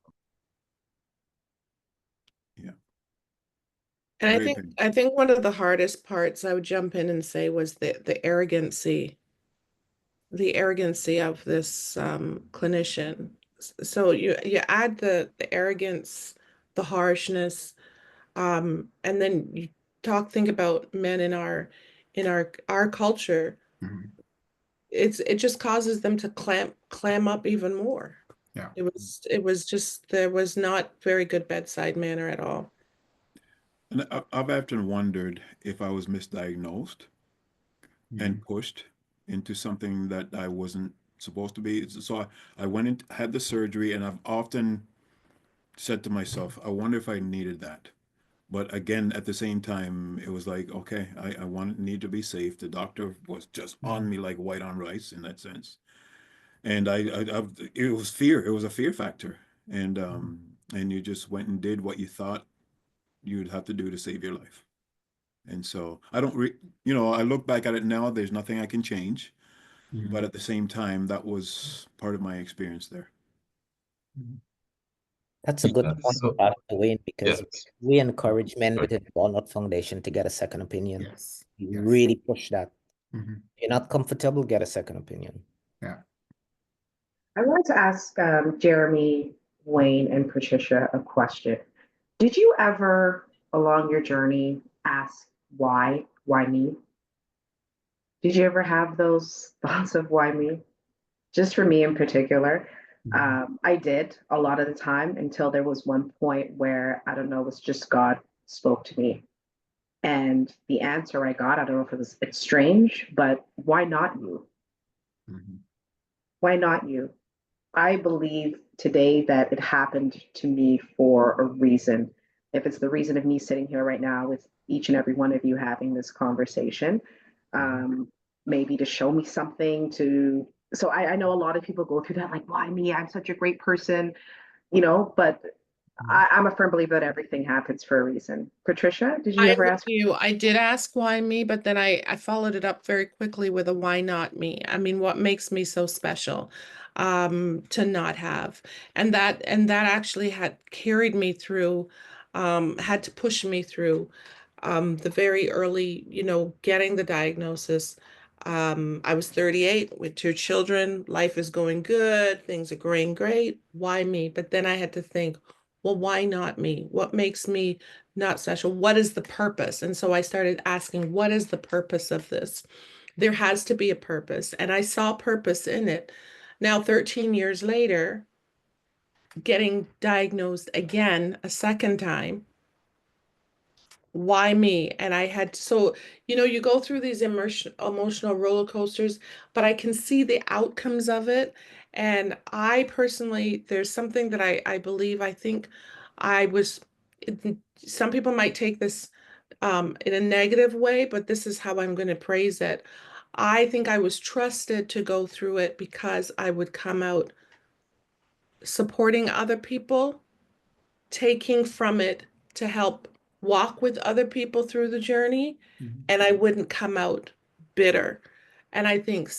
yeah, And very painful. I think one of the hardest parts I would jump in and say was the arrogancy of this clinician. So you add the arrogance, the harshness, and then you think about men in our culture. Mhm. It just causes them to clam up even more. Yeah. It was just, there was not very good bedside manner at all. And I've often wondered if I was misdiagnosed and pushed into something that I wasn't supposed to be. So I went and had the surgery, and I've often said to myself, I wonder if I needed that. But again, at the same time, it was like, okay, I need to be safe. The doctor was just on me like white on rice in that sense. And it was fear. It was a fear factor. And you just went and did what you thought you'd have to do to save your life. And so I don't I look back at it now, there's nothing I can change. But at the same time, that was part of my experience there. That's a good Yeah, point, so Pastor Wayne, because yes. we encourage men Sorry. within the Walnut Foundation to get a second opinion. Yes. We Yes. really push that. Mhm. You're not comfortable, get a second opinion. Yeah. I wanted to ask Jeremy, Wayne, and Patricia a question. Did you ever, along your journey, ask why? Why me? Did you ever have those thoughts of why me? Just for me in particular, I did a lot of the time until there was one point where, I don't know, it was just God spoke to me. And the answer I got, I don't know if it's strange, but why not you? Why not you? I believe today that it happened to me for a reason. If it's the reason of me sitting here right now with each and every one of you having this conversation, maybe to show me something so I know a lot of people go through that, like, why me? I'm such a great person, but I'm a firm believer that everything happens for a reason. Patricia, did you I'm ever with ask? you. I did ask why me, but then I followed it up very quickly with a why not me? I mean, what makes me so special to not have? And that actually had carried me through, had to push me through the very early, getting the diagnosis. I was 38 with 2 children. Life is going good. Things are going great. Why me? But then I had to think, well, why not me? What makes me not special? What is the purpose? And so I started asking, what is the purpose of this? There has to be a purpose. And I saw purpose in it. Now, 13 years later, getting diagnosed again a second time, why me? And I had, so, you go through these emotional roller coasters, but I can see the outcomes of it. And I personally, there's something that I believe, I think I was, some people might take this in a negative way, but this is how I'm going to praise it. I think I was trusted to go through it because I would come out supporting other people, taking from it to help walk with other people through the journey, and I wouldn't come out bitter. And I think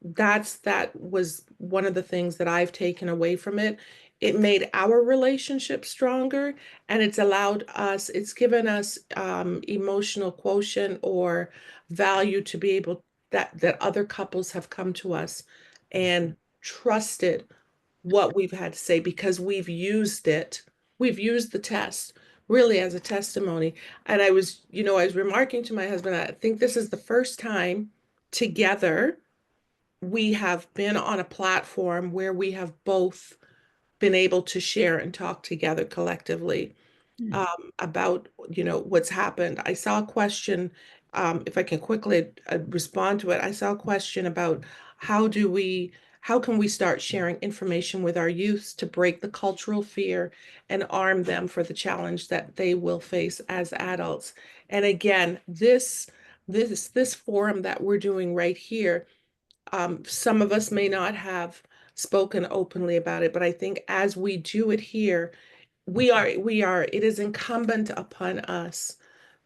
that was one of the things that I've taken away from it. It made our relationship stronger, and it's given us emotional quotient or value to be able that other couples have come to us and trusted what we've had to say because we've used it. We've used the test really as a testimony. And I was remarking to my husband, I think this is the first time together we have been on a platform where we have both been able to share and talk together collectively about what's happened. I saw a question, if I can quickly respond to it. I saw a question about how can we start sharing information with our youth to break the cultural fear and arm them for the challenge that they will face as adults. And again, this forum that we're doing right here, some of us may not have spoken openly about it, but I think as we do it here, it is incumbent upon us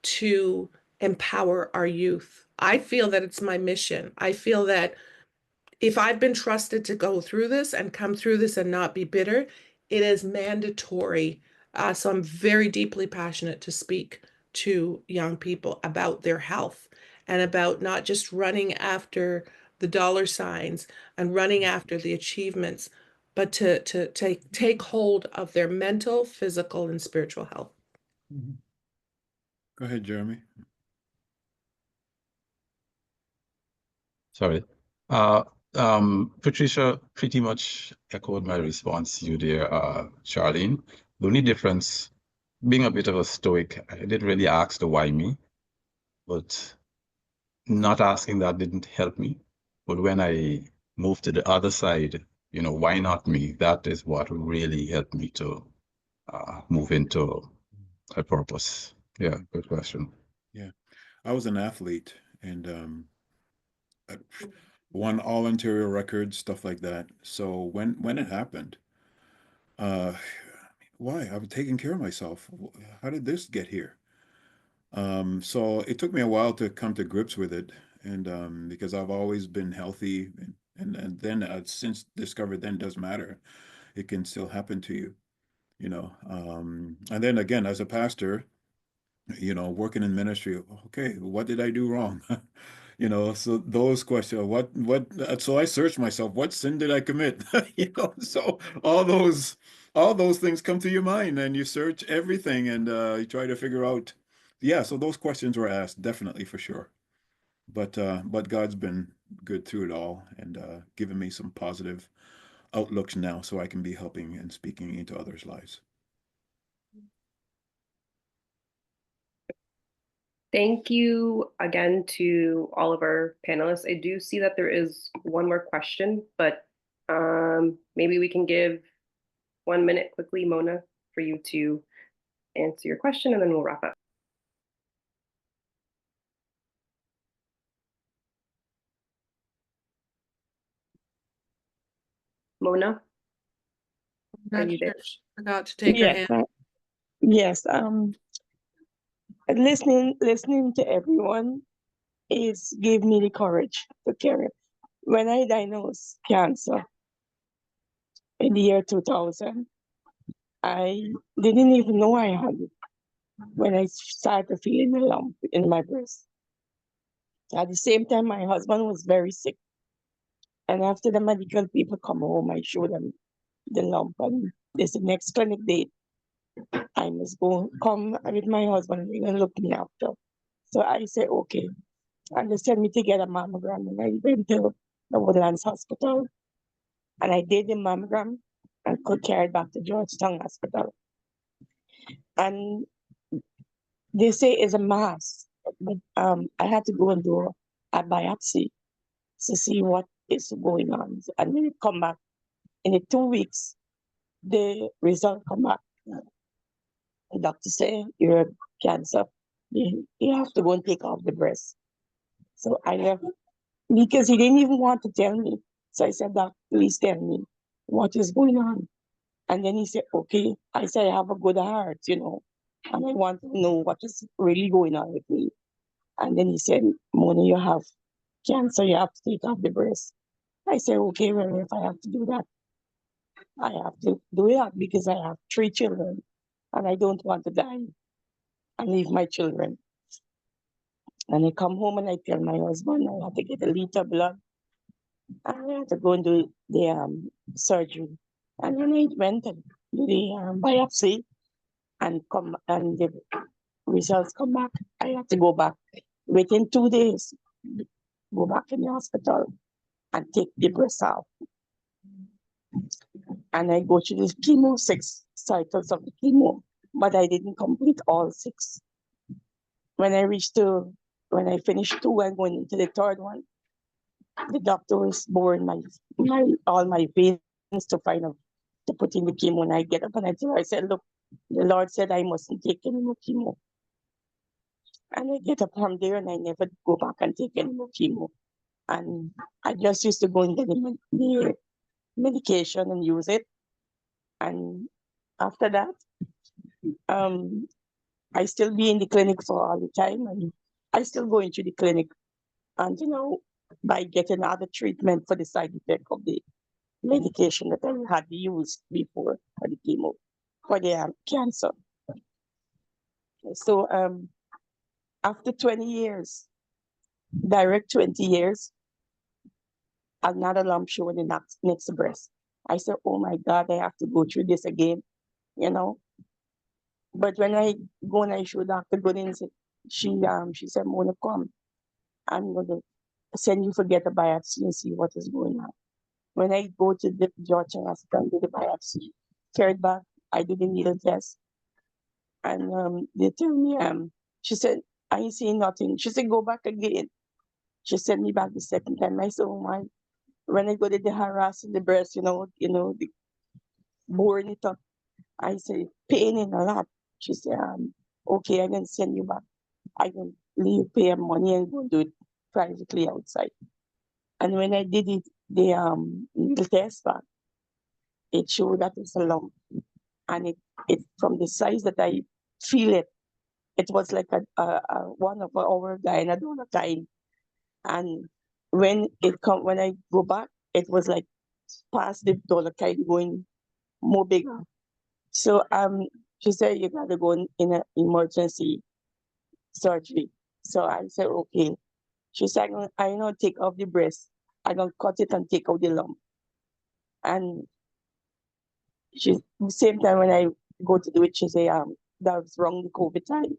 to empower our youth. I feel that it's my mission. I feel that if I've been trusted to go through this and come through this and not be bitter, it is mandatory. So I'm very deeply passionate to speak to young people about their health and about not just running after the dollar signs and running after the achievements, but to take hold of their mental, physical, and spiritual health. Go ahead, Jeremy. Sorry. Patricia pretty much echoed my response to you there, Charlene. The only difference, being a bit of a stoic, I didn't really ask the why me, but not asking that didn't help me. But when I moved to the other side, why not me? That is what really helped me to move into a purpose. Yeah, good question. Yeah, I was an athlete and I won all Ontario records, stuff like that. So when it happened, why? I was taking care of myself. How did this get here? So it took me a while to come to grips with it, and because I've always been healthy, and then I've since discovered then it doesn't matter, it can still happen to you, and then again as a pastor, working in ministry, okay, what did I do wrong? So those questions, so I searched myself, what sin did I commit? So all those things come to your mind and you search everything and you try to figure out. Yeah, so those questions were asked, definitely, for sure. But God's been good through it all and given me some positive outlooks now so I can be helping and speaking into others' lives. Thank you again to all of our panelists. I do see that there is one more question, but maybe we can give 1 minute quickly, Mona, for you to answer your question, and then we'll wrap up. Mona, are you there? Forgot to take her Yes, hand. yes. Listening to everyone gave me the courage to carry. When I diagnosed cancer in the year 2000, I didn't even know I had it when I started feeling a lump in my breast. At the same time, my husband was very sick. And after the medical people come home, I showed them the lump. And there's the next clinic date. I must come with my husband and look me after. So I said, okay. And they sent me to get a mammogram. And I went to the Woodlands Hospital. And I did the mammogram and could carry it back to Georgetown Hospital. And they say it's a mass. But I had to go and do a biopsy to see what is going on. And when it come back, in the 2 weeks, the result come back. The doctor say you have cancer. You have to go and take off the breast. So I left because he didn't even want to tell me. So I said, Doc, please tell me. what is going on? And then he said, okay. I said, I have a good heart, you know, and I want to know what is really going on with me. And then he said, Mona, you have cancer, you have to take off the breast. I said, okay, well, if I have to do that, I have to do that because I have 3 children and I don't want to die and leave my children. And I come home and I tell my husband I have to get a liter of blood and I have to go and do the surgery. And when I went and do the biopsy and the results come back, I have to go back within 2 days, go back in the hospital and take the breast out. And I go to the chemo, 6 cycles of the chemo, but I didn't complete all 6. When I finished 2, I'm going into the 3rd one. The doctor was boring all my veins to find out to put in the chemo. And I get up and I said, look, the Lord said I mustn't take any more chemo. And I get up from there and I never go back and take any more chemo. And I just used to go and get the medication and use it. And after that, I still be in the clinic for all the time, and I still go into the clinic, and you know, by getting other treatment for the side effect of the medication that I had used before for the chemo, for the cancer. So after 20 years, direct 20 years, another lump showed in the next breast. I said, oh my God, I have to go through this again, you know. But when I go and I show Dr. Goodins, she said, Mona, come. I'm going to send you for get a biopsy and see what is going on. When I go to the Georgia Hospital and do the biopsy, carried back, I do the needle test. And they tell me, she said, I ain't seeing nothing. She said, go back again. She sent me back the 2nd time. I said, oh my, when I go to the harassing the breast, you know, the boring it up. I said, paining a lot. She said, okay, I can send you back. I can leave, pay money and go do it privately outside. And when I did it, the test back, it showed that it's a lump. And it from the size that I feel it, it was like a one of our $1 kind. And when I go back, it was like past the dollar kind, going more bigger. So she said, you gotta go in an emergency surgery. So I said, okay. She said, I'm gonna take off the breast. I'm gonna cut it and take out the lump. And the same time when I go to do it, she said, that was wrong the COVID time.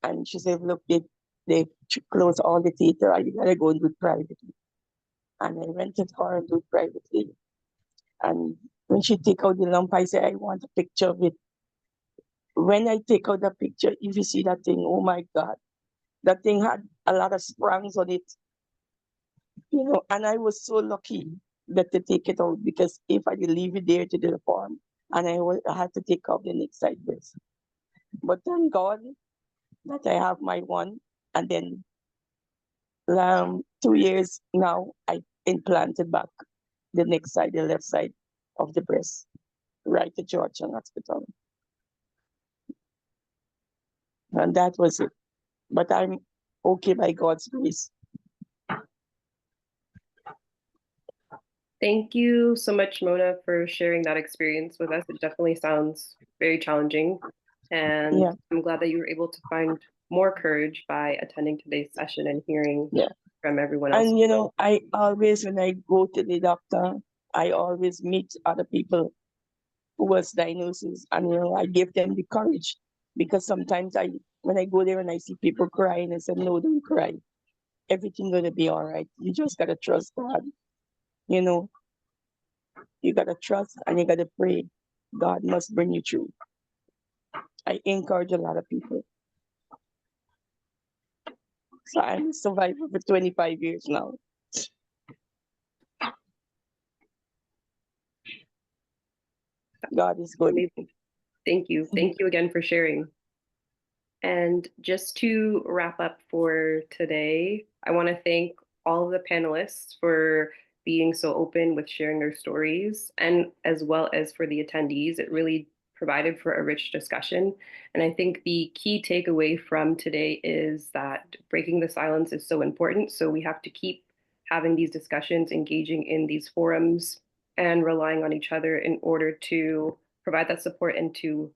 And she said, look, they close all the theater, you gotta go and do it privately. And I went to her and do it privately. And when she take out the lump, I said, I want a picture of it. When I take out the picture, if you see that thing, oh my God, that thing had a lot of sprangs on it. You know, and I was so lucky that to take it out, because if I did leave it there to the farm, and I had to take out the next side breast. But thank God that I have my one, and then 2 years now, I implanted back the next side, the left side of the breast, right at Georgia Hospital. And that was it. But I'm okay by God's grace. Thank you so much, Mona, for sharing that experience with us. It definitely sounds very challenging. And Yeah. I'm glad that you were able to find more courage by attending today's session and hearing from everyone else. And, you know, I always, when I go to the doctor, I always meet other people who was diagnosed, and, you know, I give them the courage, because sometimes when I go there and I see people crying, I say, no, don't cry. Everything's going to be all right. You just got to trust God. You know, you got to trust and you got to pray. God must bring you through. I encourage a lot of people. So I'm a survivor for 25 years now. God is good. Amazing. Thank you. Thank you again for sharing. And just to wrap up for today, I want to thank all of the panelists for being so open with sharing their stories, and as well as for the attendees. It really provided for a rich discussion. And I think the key takeaway from today is that breaking the silence is so important. So we have to keep having these discussions, engaging in these forums, and relying on each other in order to provide that support and to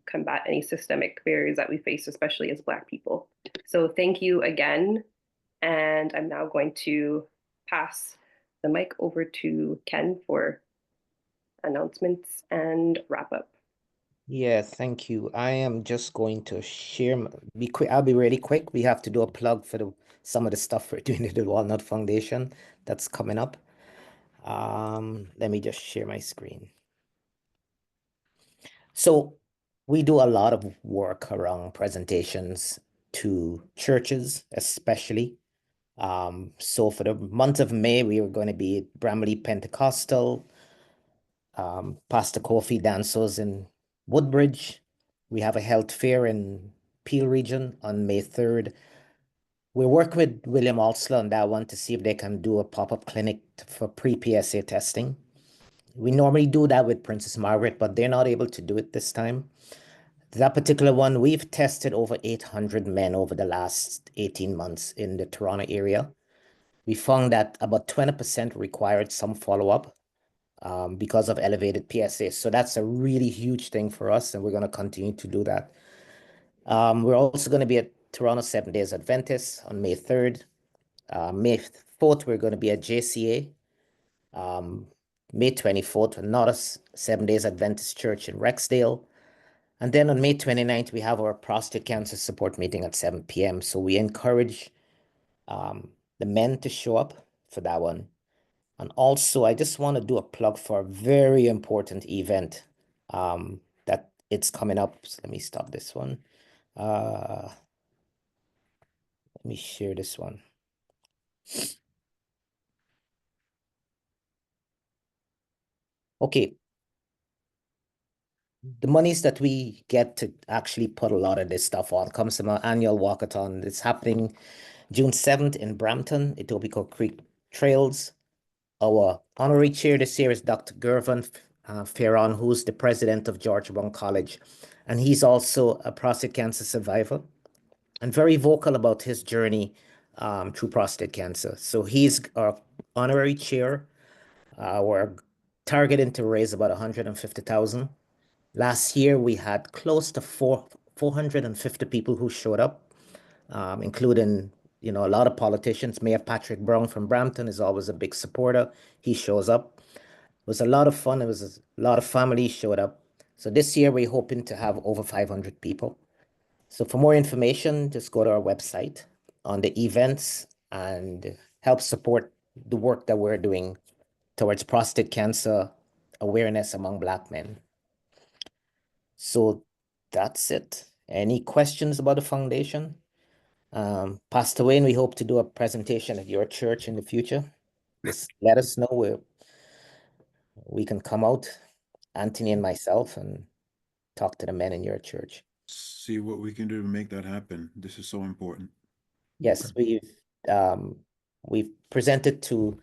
combat any systemic barriers that we face, especially as Black people. So thank you again. And I'm now going to pass the mic over to Ken for announcements and wrap up. Yeah, thank you. I am just going to share, be quick. I'll be really quick. We have to do a plug for some of the stuff we're doing at the Walnut Foundation that's coming up. Let me just share my screen. So we do a lot of work around presentations to churches, especially. So for the month of May, we are going to be at Bramley Pentecostal, Pastor Kofi Dansos in Woodbridge. We have a health fair in Peel region on May 3rd. We're working with William Alsler on that one to see if they can do a pop-up clinic for pre-PSA testing. We normally do that with Princess Margaret, but they're not able to do it this time. That particular one, we've tested over 800 men over the last 18 months in the Toronto area. We found that about 20% required some follow-up because of elevated PSA. So that's a really huge thing for us, and we're going to continue to do that. We're also going to be at Toronto 7 Days Adventist on May 3rd. May 4th, we're going to be at JCA. May 24th, another 7 Days Adventist Church in Rexdale. And then on May 29th, we have our prostate cancer support meeting at 7 p.m. So we encourage the men to show up for that one. And also, I just want to do a plug for a very important event that it's coming up. So let me stop this one. Let me share this one. Okay. The monies that we get to actually put a lot of this stuff on comes from our annual walkathon. It's happening June 7th in Brampton, Etobicoke Creek Trails. Our honorary chair this year is Dr. Gervin Ferron, who's the president of Georgetown College. And he's also a prostate cancer survivor and very vocal about his journey through prostate cancer. So he's our honorary chair. We're targeting to raise about $150,000. Last year, we had close to 450 people who showed up, including, a lot of politicians. Mayor Patrick Brown from Brampton is always a big supporter. He shows up. It was a lot of fun. It was a lot of families showed up. So this year, we're hoping to have over 500 people. So for more information, just go to our website on the events and help support the work that we're doing towards prostate cancer awareness among Black men. So that's it. Any questions about the foundation? Pastor Wayne, we hope to do a presentation at your church in the future. Just let us know where we can come out, Anthony and myself, and talk to the men in your church. See what we can do to make that happen. This is so important. Yes, we've presented to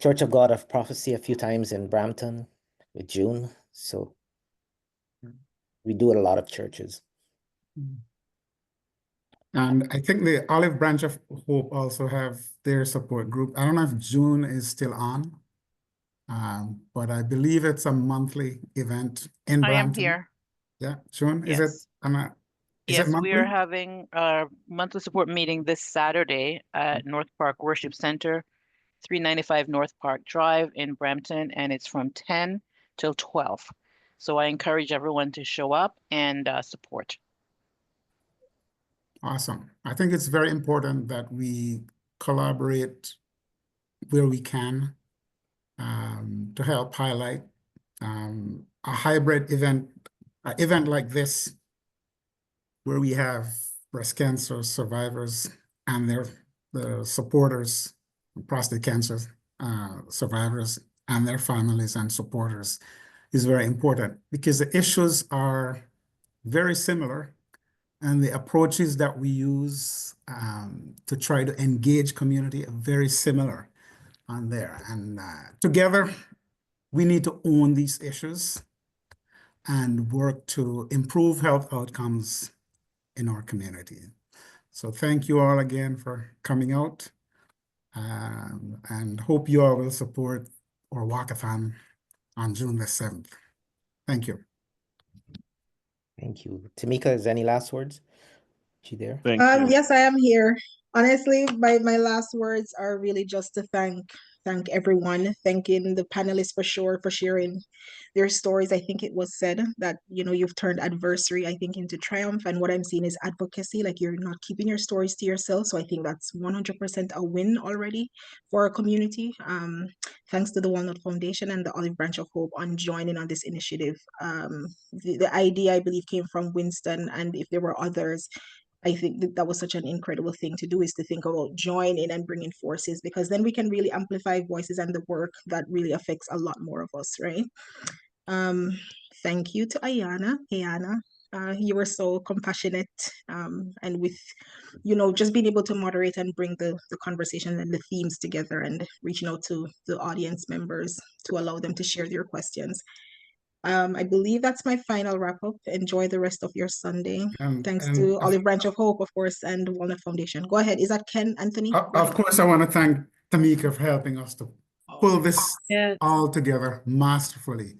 Church of God of Prophecy a few times in Brampton with June. So we do it a lot of churches. And I think the Olive Branch of Hope also have their support group. I don't know if June is still on, but I believe it's a monthly event in Brampton. I am here. Yeah, June, Yes. is it Yes, we monthly? are having our monthly support meeting this Saturday at North Park Worship Center, 395 North Park Drive in Brampton, and it's from 10 till 12. So I encourage everyone to show up and support. Awesome. I think it's very important that we collaborate where we can to help highlight a hybrid event, an event like this, where we have breast cancer survivors and their supporters, prostate cancer survivors and their families and supporters is very important because the issues are very similar and the approaches that we use to try to engage community are very similar. on there. And together, we need to own these issues and work to improve health outcomes in our community. So thank you all again for coming out, and hope you all will support our walkathon on June the 7th. Thank you. Thank you. Tamika, is any last words? Is she there? Thank you. Yes, I am here. Honestly, my last words are really just to thank everyone, thanking the panelists for sure for sharing their stories. I think it was said that, you know, you've turned adversity, I think, into triumph. And what I'm seeing is advocacy, like you're not keeping your stories to yourself. So I think that's 100% a win already for our community. Thanks to the Walnut Foundation and the Olive Branch of Hope on joining on this initiative. The idea, I believe, came from Winston, and if there were others, I think that was such an incredible thing to do, is to think about joining and bringing forces, because then we can really amplify voices and the work that really affects a lot more of us, right? Thank you to Ayana. You were so compassionate, and with, you know, just being able to moderate and bring the conversation and the themes together and reaching out to the audience members to allow them to share their questions. I believe that's my final wrap up. Enjoy the rest of your Sunday. Thanks to Olive Branch of Hope, of course, and Walnut Foundation. Go ahead. Is that Ken, Anthony? Of course, I want to thank Tamika for helping us to pull this all together masterfully.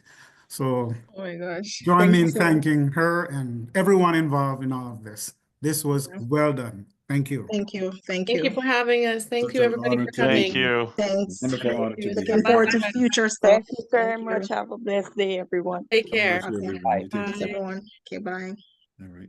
So oh my gosh. Join me in thanking her and everyone involved in all of this. This was well done. Thank you. Thank you. Thank you for having us. Thank you, everybody, for coming. Thank you. Thanks. Looking Bye. forward to future stuff. Thank you very much. Have a blessed day, everyone. Take care. Okay. Everybody. Thanks, everyone. Okay, bye. All right.